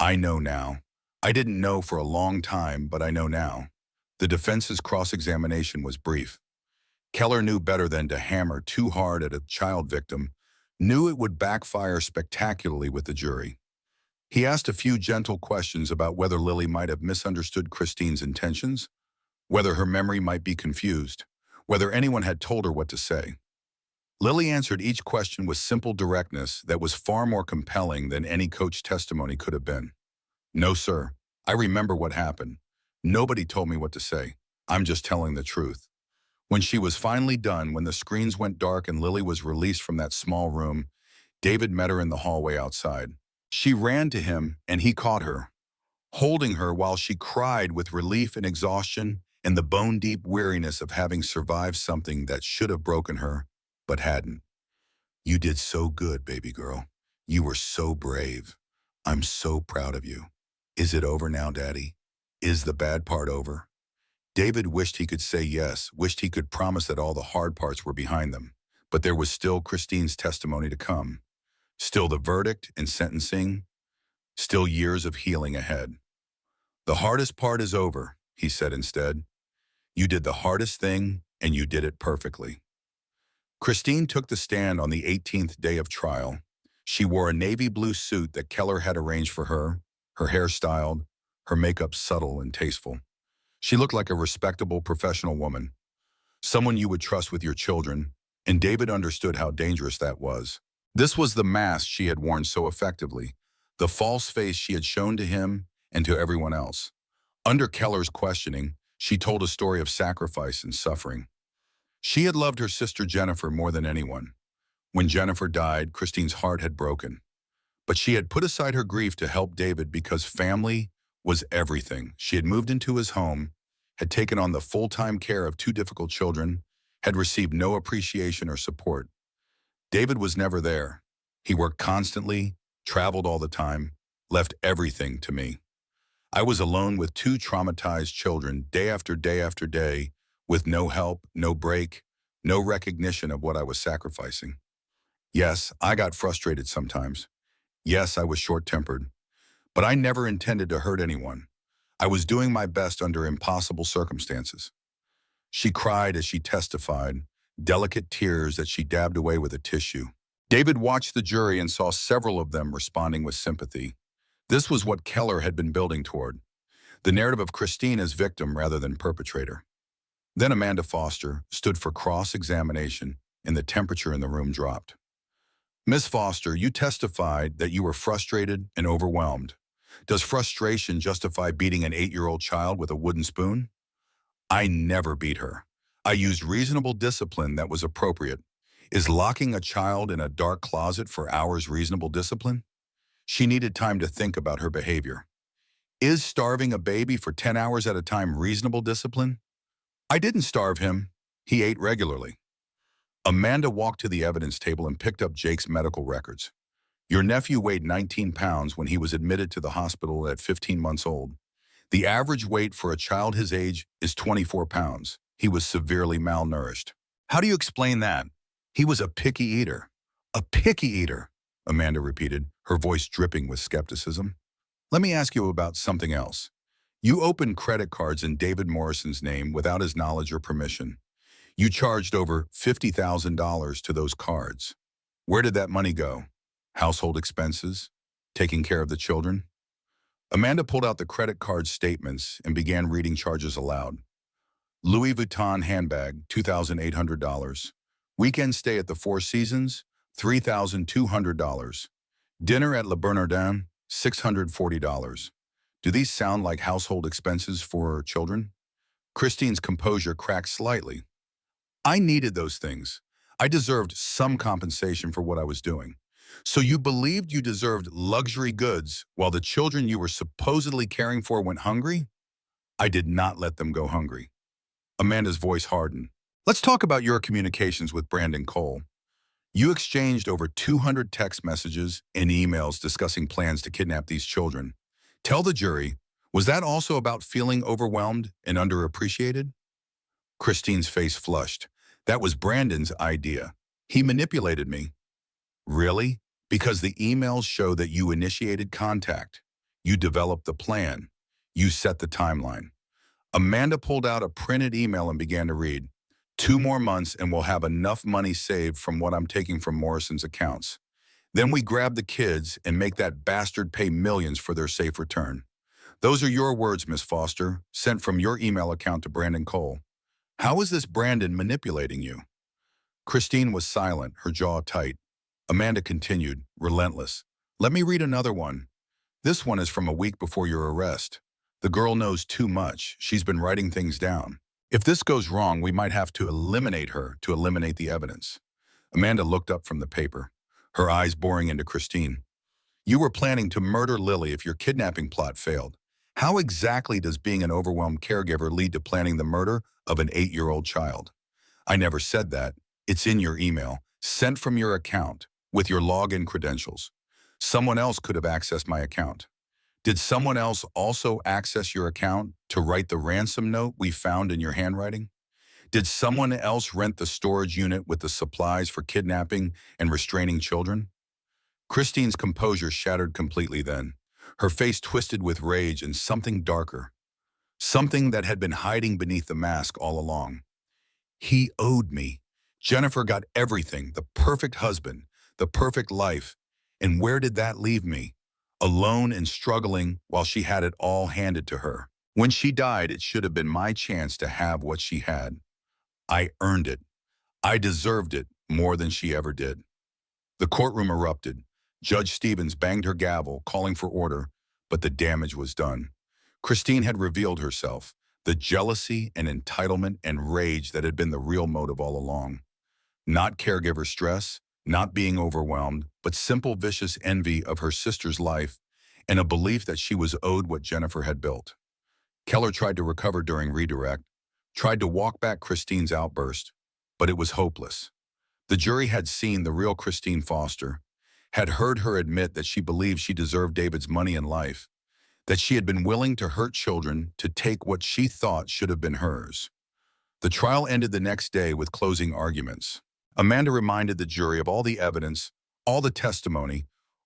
I know now. I didn't know for a long time, but I know now. The defense's cross-examination was brief. Keller knew better than to hammer too hard at a child victim, knew it would backfire spectacularly with the jury. He asked a few gentle questions about whether Lily might have misunderstood Christine's intentions, whether her memory might be confused, whether anyone had told her what to say. Lily answered each question with simple directness that was far more compelling than any coach testimony could have been. No, sir. I remember what happened. Nobody told me what to say. I'm just telling the truth. When she was finally done, when the screens went dark and Lily was released from that small room, David met her in the hallway outside. She ran to him and he caught her, holding her while she cried with relief and exhaustion and the bone-deep weariness of having survived something that should have broken her, but hadn't. You did so good, baby girl. You were so brave. I'm so proud of you. Is it over now, Daddy? Is the bad part over? David wished he could say yes, wished he could promise that all the hard parts were behind them. But there was still Christine's testimony to come. Still the verdict and sentencing. Still years of healing ahead. The hardest part is over, he said instead. You did the hardest thing, and you did it perfectly. Christine took the stand on the 18th day of trial. She wore a navy blue suit that Keller had arranged for her hair styled, her makeup subtle and tasteful. She looked like a respectable professional woman, someone you would trust with your children, and David understood how dangerous that was. This was the mask she had worn so effectively, the false face she had shown to him and to everyone else. Under Keller's questioning, she told a story of sacrifice and suffering. She had loved her sister Jennifer more than anyone. When Jennifer died, Christine's heart had broken. But she had put aside her grief to help David because family was everything. She had moved into his home, had taken on the full-time care of two difficult children, had received no appreciation or support. David was never there. He worked constantly, traveled all the time, left everything to me. I was alone with two traumatized children day after day after day, with no help, no break, no recognition of what I was sacrificing. Yes, I got frustrated sometimes. Yes, I was short-tempered. But I never intended to hurt anyone. I was doing my best under impossible circumstances. She cried as she testified, delicate tears that she dabbed away with a tissue. David watched the jury and saw several of them responding with sympathy. This was what Keller had been building toward, the narrative of Christine as victim rather than perpetrator. Then Amanda Foster stood for cross-examination, and the temperature in the room dropped. Miss Foster, you testified that you were frustrated and overwhelmed. Does frustration justify beating an 8-year-old child with a wooden spoon? I never beat her. I used reasonable discipline that was appropriate. Is locking a child in a dark closet for hours reasonable discipline? She needed time to think about her behavior. Is starving a baby for 10 hours at a time reasonable discipline? I didn't starve him. He ate regularly. Amanda walked to the evidence table and picked up Jake's medical records. Your nephew weighed 19 pounds when he was admitted to the hospital at 15 months old. The average weight for a child his age is 24 pounds. He was severely malnourished. How do you explain that? He was a picky eater. A picky eater, Amanda repeated, her voice dripping with skepticism. Let me ask you about something else. You opened credit cards in David Morrison's name without his knowledge or permission. You charged over $50,000 to those cards. Where did that money go? Household expenses? Taking care of the children? Amanda pulled out the credit card statements and began reading charges aloud. Louis Vuitton handbag, $2,800. Weekend stay at the Four Seasons, $3,200. Dinner at Le Bernardin, $640. Do these sound like household expenses for children? Christine's composure cracked slightly. I needed those things. I deserved some compensation for what I was doing. So you believed you deserved luxury goods while the children you were supposedly caring for went hungry? I did not let them go hungry. Amanda's voice hardened. Let's talk about your communications with Brandon Cole. You exchanged over 200 text messages and emails discussing plans to kidnap these children. Tell the jury, was that also about feeling overwhelmed and underappreciated? Christine's face flushed. That was Brandon's idea. He manipulated me. Really? Because the emails show that you initiated contact. You developed the plan. You set the timeline. Amanda pulled out a printed email and began to read. 2 more months and we'll have enough money saved from what I'm taking from Morrison's accounts. Then we grab the kids and make that bastard pay millions for their safe return. Those are your words, Miss Foster, sent from your email account to Brandon Cole. How is this Brandon manipulating you? Christine was silent, her jaw tight. Amanda continued, relentless. Let me read another one. This one is from a week before your arrest. The girl knows too much. She's been writing things down. If this goes wrong, we might have to eliminate her to eliminate the evidence. Amanda looked up from the paper, her eyes boring into Christine. You were planning to murder Lily if your kidnapping plot failed. How exactly does being an overwhelmed caregiver lead to planning the murder of an 8-year-old child? I never said that. It's in your email, sent from your account, with your login credentials. Someone else could have accessed my account. Did someone else also access your account to write the ransom note we found in your handwriting? Did someone else rent the storage unit with the supplies for kidnapping and restraining children? Christine's composure shattered completely then. Her face twisted with rage and something darker. Something that had been hiding beneath the mask all along. He owed me. Jennifer got everything, the perfect husband, the perfect life. And where did that leave me? Alone and struggling while she had it all handed to her. When she died, it should have been my chance to have what she had. I earned it. I deserved it more than she ever did. The courtroom erupted. Judge Stevens banged her gavel, calling for order, but the damage was done. Christine had revealed herself, the jealousy and entitlement and rage that had been the real motive all along. Not caregiver stress, not being overwhelmed, but simple vicious envy of her sister's life and a belief that she was owed what Jennifer had built. Keller tried to recover during redirect, tried to walk back Christine's outburst, but it was hopeless. The jury had seen the real Christine Foster, had heard her admit that she believed she deserved David's money and life, that she had been willing to hurt children to take what she thought should have been hers. The trial ended the next day with closing arguments. Amanda reminded the jury of all the evidence, all the testimony,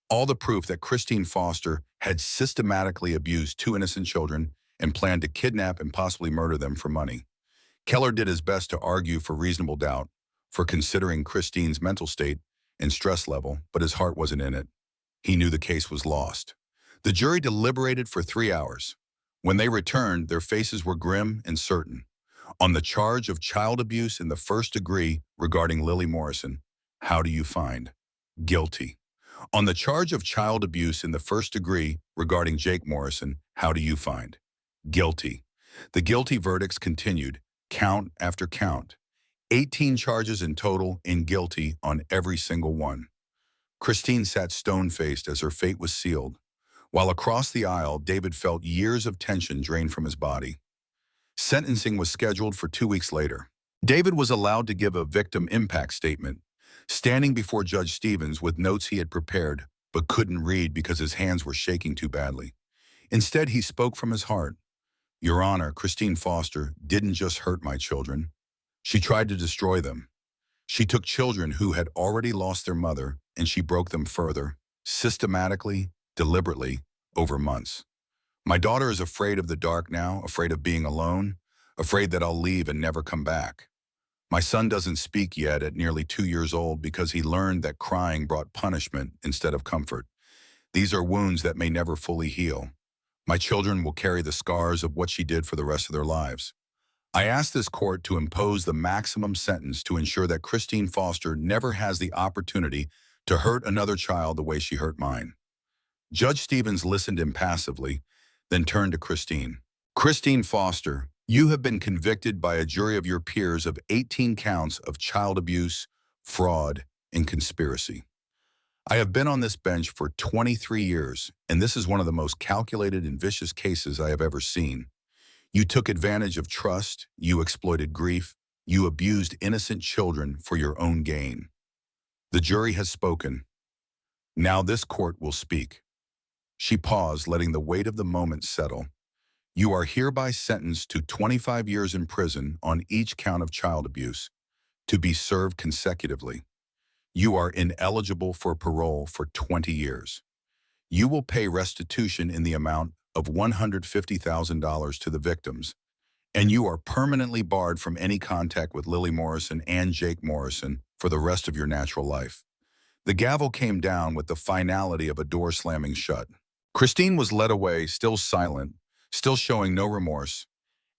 all the proof that Christine Foster had systematically abused 2 innocent children and planned to kidnap and possibly murder them for money. Keller did his best to argue for reasonable doubt, for considering Christine's mental state and stress level, but his heart wasn't in it. He knew the case was lost. The jury deliberated for 3 hours. When they returned, their faces were grim and certain. On the charge of child abuse in the first degree regarding Lily Morrison, how do you find? Guilty. On the charge of child abuse in the first degree regarding Jake Morrison, how do you find? Guilty. The guilty verdicts continued, count after count. 18 charges in total and guilty on every single one. Christine sat stone-faced as her fate was sealed, while across the aisle, David felt years of tension drain from his body. Sentencing was scheduled for 2 weeks later. David was allowed to give a victim impact statement, standing before Judge Stevens with notes he had prepared but couldn't read because his hands were shaking too badly. Instead, he spoke from his heart. Your Honor, Christine Foster didn't just hurt my children. She tried to destroy them. She took children who had already lost their mother and she broke them further, systematically, deliberately, over months. My daughter is afraid of the dark now, afraid of being alone, afraid that I'll leave and never come back. My son doesn't speak yet at nearly 2 years old because he learned that crying brought punishment instead of comfort. These are wounds that may never fully heal. My children will carry the scars of what she did for the rest of their lives. I ask this court to impose the maximum sentence to ensure that Christine Foster never has the opportunity to hurt another child the way she hurt mine. Judge Stevens listened impassively, then turned to Christine. Christine Foster, you have been convicted by a jury of your peers of 18 counts of child abuse, fraud, and conspiracy. I have been on this bench for 23 years, and this is one of the most calculated and vicious cases I have ever seen. You took advantage of trust, you exploited grief, you abused innocent children for your own gain. The jury has spoken. Now this court will speak. She paused, letting the weight of the moment settle. You are hereby sentenced to 25 years in prison on each count of child abuse, to be served consecutively. You are ineligible for parole for 20 years. You will pay restitution in the amount of $150,000 to the victims, and you are permanently barred from any contact with Lily Morrison and Jake Morrison for the rest of your natural life. The gavel came down with the finality of a door slamming shut. Christine was led away, still silent, still showing no remorse,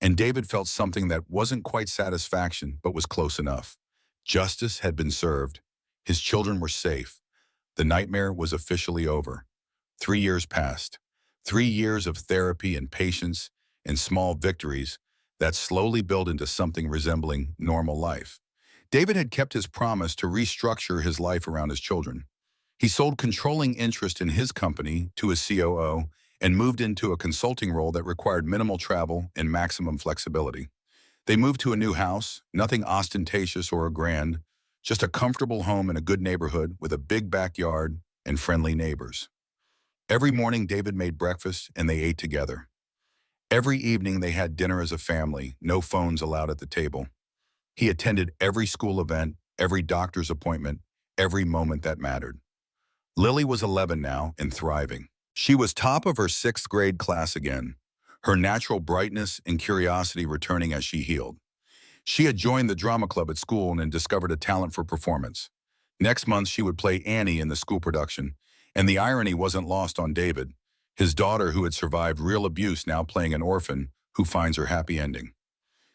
and David felt something that wasn't quite satisfaction, but was close enough. Justice had been served. His children were safe. The nightmare was officially over. 3 years passed. 3 years of therapy and patience and small victories that slowly built into something resembling normal life. David had kept his promise to restructure his life around his children. He sold controlling interest in his company to his COO and moved into a consulting role that required minimal travel and maximum flexibility. They moved to a new house, nothing ostentatious or grand, just a comfortable home in a good neighborhood with a big backyard and friendly neighbors. Every morning, David made breakfast and they ate together. Every evening, they had dinner as a family, no phones allowed at the table. He attended every school event, every doctor's appointment, every moment that mattered. Lily was 11 now and thriving. She was top of her sixth grade class again, her natural brightness and curiosity returning as she healed. She had joined the drama club at school and discovered a talent for performance. Next month, she would play Annie in the school production, and the irony wasn't lost on David, his daughter who had survived real abuse now playing an orphan who finds her happy ending.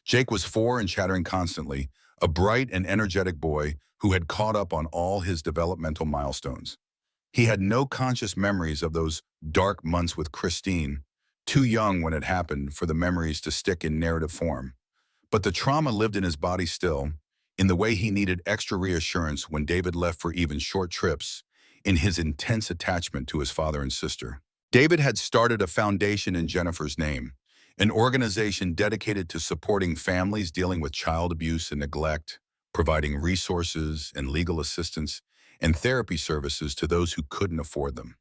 Jake was 4 and chattering constantly, a bright and energetic boy who had caught up on all his developmental milestones. He had no conscious memories of those dark months with Christine, too young when it happened for the memories to stick in narrative form. But the trauma lived in his body still, in the way he needed extra reassurance when David left for even short trips, in his intense attachment to his father and sister. David had started a foundation in Jennifer's name, an organization dedicated to supporting families dealing with child abuse and neglect, providing resources and legal assistance and therapy services to those who couldn't afford them.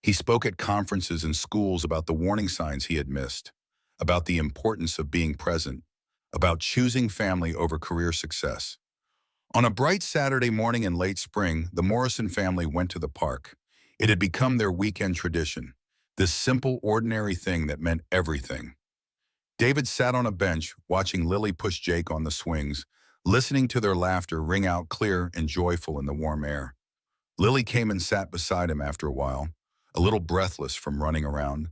He spoke at conferences and schools about the warning signs he had missed, about the importance of being present, about choosing family over career success. On a bright Saturday morning in late spring, the Morrison family went to the park. It had become their weekend tradition, this simple, ordinary thing that meant everything. David sat on a bench, watching Lily push Jake on the swings, listening to their laughter ring out clear and joyful in the warm air. Lily came and sat beside him after a while, a little breathless from running around,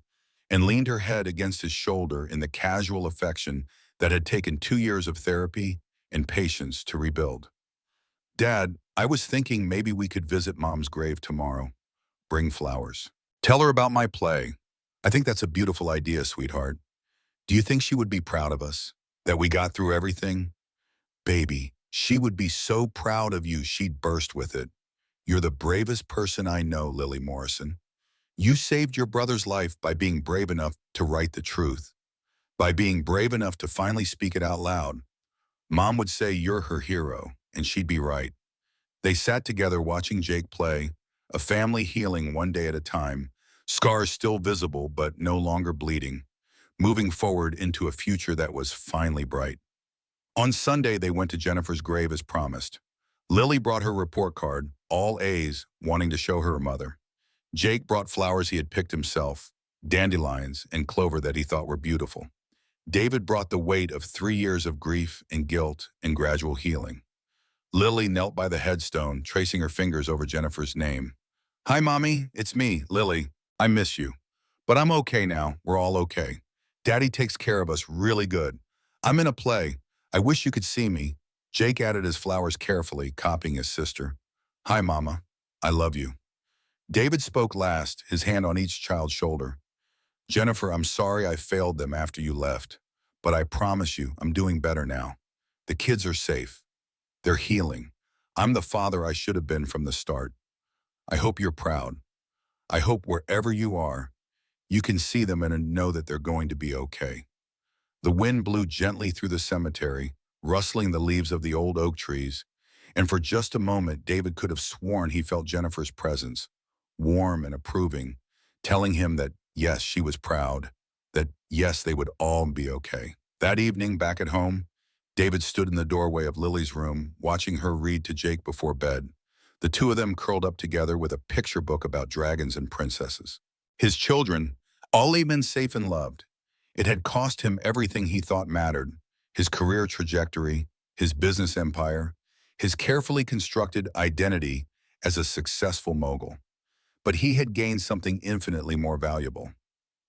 and leaned her head against his shoulder in the casual affection that had taken 2 years of therapy and patience to rebuild. Dad, I was thinking maybe we could visit Mom's grave tomorrow. Bring flowers. Tell her about my play. I think that's a beautiful idea, sweetheart. Do you think she would be proud of us? That we got through everything? Baby, she would be so proud of you she'd burst with it. You're the bravest person I know, Lily Morrison. You saved your brother's life by being brave enough to write the truth, by being brave enough to finally speak it out loud. Mom would say you're her hero, and she'd be right. They sat together watching Jake play, a family healing one day at a time, scars still visible but no longer bleeding, moving forward into a future that was finally bright. On Sunday, they went to Jennifer's grave as promised. Lily brought her report card, all A's, wanting to show her mother. Jake brought flowers he had picked himself, dandelions and clover that he thought were beautiful. David brought the weight of 3 years of grief and guilt and gradual healing. Lily knelt by the headstone, tracing her fingers over Jennifer's name. Hi, Mommy. It's me, Lily. I miss you. But I'm okay now. We're all okay. Daddy takes care of us really good. I'm in a play. I wish you could see me. Jake added his flowers carefully, copying his sister. Hi, Mama. I love you. David spoke last, his hand on each child's shoulder. Jennifer, I'm sorry I failed them after you left, but I promise you I'm doing better now. The kids are safe. They're healing. I'm the father I should have been from the start. I hope you're proud. I hope wherever you are, you can see them and know that they're going to be okay. The wind blew gently through the cemetery, rustling the leaves of the old oak trees, and for just a moment, David could have sworn he felt Jennifer's presence, warm and approving, telling him that, yes, she was proud, that, yes, they would all be okay. That evening, back at home, David stood in the doorway of Lily's room, watching her read to Jake before bed. The two of them curled up together with a picture book about dragons and princesses. His children, all even safe and loved. It had cost him everything he thought mattered, his career trajectory, his business empire, his carefully constructed identity as a successful mogul. But he had gained something infinitely more valuable.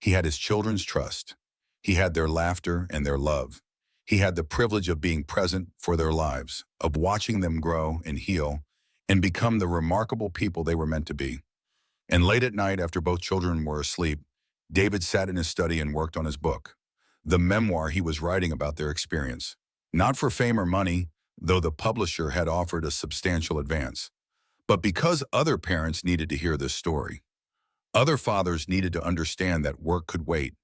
He had his children's trust. He had their laughter and their love. He had the privilege of being present for their lives, of watching them grow and heal and become the remarkable people they were meant to be. And late at night, after both children were asleep, David sat in his study and worked on his book, the memoir he was writing about their experience. Not for fame or money, though the publisher had offered a substantial advance, but because other parents needed to hear this story. Other fathers needed to understand that work could wait,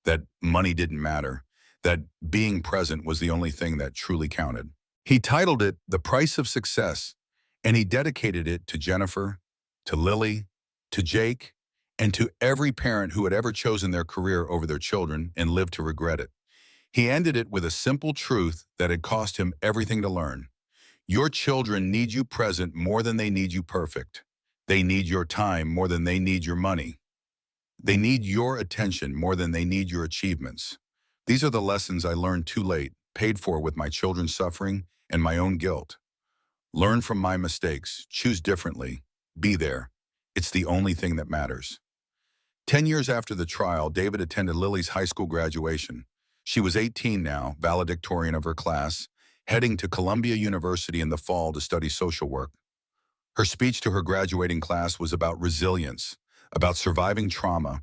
that money didn't matter, that being present was the only thing that truly counted. He titled it The Price of Success, and he dedicated it to Jennifer, to Lily, to Jake, and to every parent who had ever chosen their career over their children and lived to regret it. He ended it with a simple truth that had cost him everything to learn. Your children need you present more than they need you perfect. They need your time more than they need your money. They need your attention more than they need your achievements. These are the lessons I learned too late, paid for with my children's suffering and my own guilt. Learn from my mistakes, choose differently, be there. It's the only thing that matters. 10 years after the trial, David attended Lily's high school graduation. She was 18 now, valedictorian of her class, heading to Columbia University in the fall to study social work. Her speech to her graduating class was about resilience, about surviving trauma,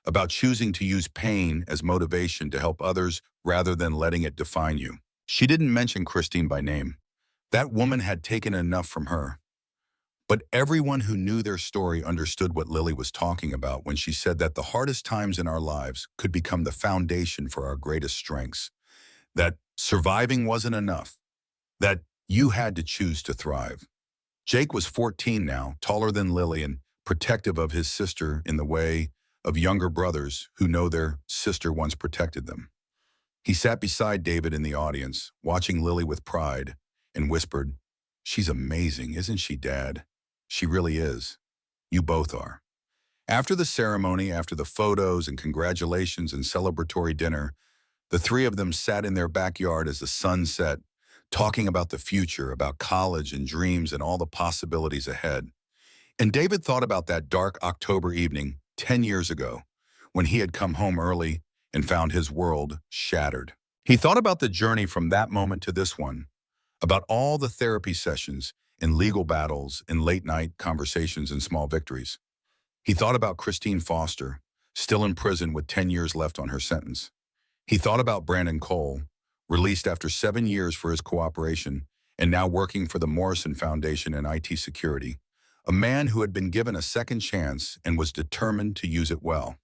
about choosing to use pain as motivation to help others rather than letting it define you. She didn't mention Christine by name. That woman had taken enough from her. But everyone who knew their story understood what Lily was talking about when she said that the hardest times in our lives could become the foundation for our greatest strengths, that surviving wasn't enough, that you had to choose to thrive. Jake was 14 now, taller than Lily and protective of his sister in the way of younger brothers who know their sister once protected them. He sat beside David in the audience, watching Lily with pride, and whispered, "She's amazing, isn't she, Dad? She really is. You both are." After the ceremony, after the photos and congratulations and celebratory dinner, the three of them sat in their backyard as the sun set, talking about the future, about college and dreams and all the possibilities ahead. And David thought about that dark October evening 10 years ago, when he had come home early and found his world shattered. He thought about the journey from that moment to this one, about all the therapy sessions and legal battles and late-night conversations and small victories. He thought about Christine Foster, still in prison with 10 years left on her sentence. He thought about Brandon Cole, released after 7 years for his cooperation and now working for the Morrison Foundation in IT security, a man who had been given a second chance and was determined to use it well.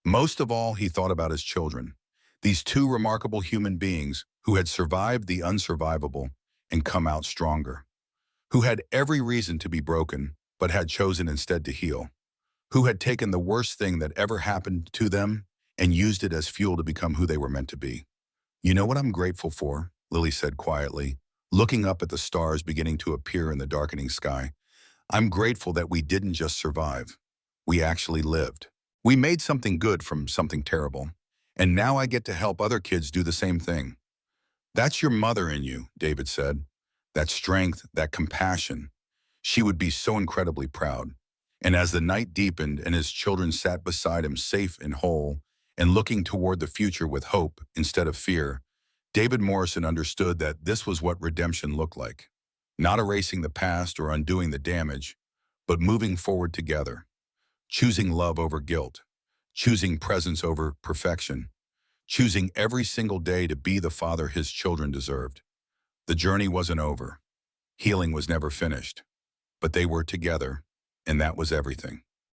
Most of all, he thought about his children, these two remarkable human beings who had survived the unsurvivable and come out stronger, who had every reason to be broken but had chosen instead to heal, who had taken the worst thing that ever happened to them and used it as fuel to become who they were meant to be. "You know what I'm grateful for?" Lily said quietly, looking up at the stars beginning to appear in the darkening sky. "I'm grateful that we didn't just survive. We actually lived. We made something good from something terrible. And now I get to help other kids do the same thing." "That's your mother in you," David said. "That strength, that compassion. She would be so incredibly proud." And as the night deepened and his children sat beside him safe and whole and looking toward the future with hope instead of fear, David Morrison understood that this was what redemption looked like. Not erasing the past or undoing the damage, but moving forward together, choosing love over guilt, choosing presence over perfection, choosing every single day to be the father his children deserved. The journey wasn't over. Healing was never finished. But they were together, and that was everything.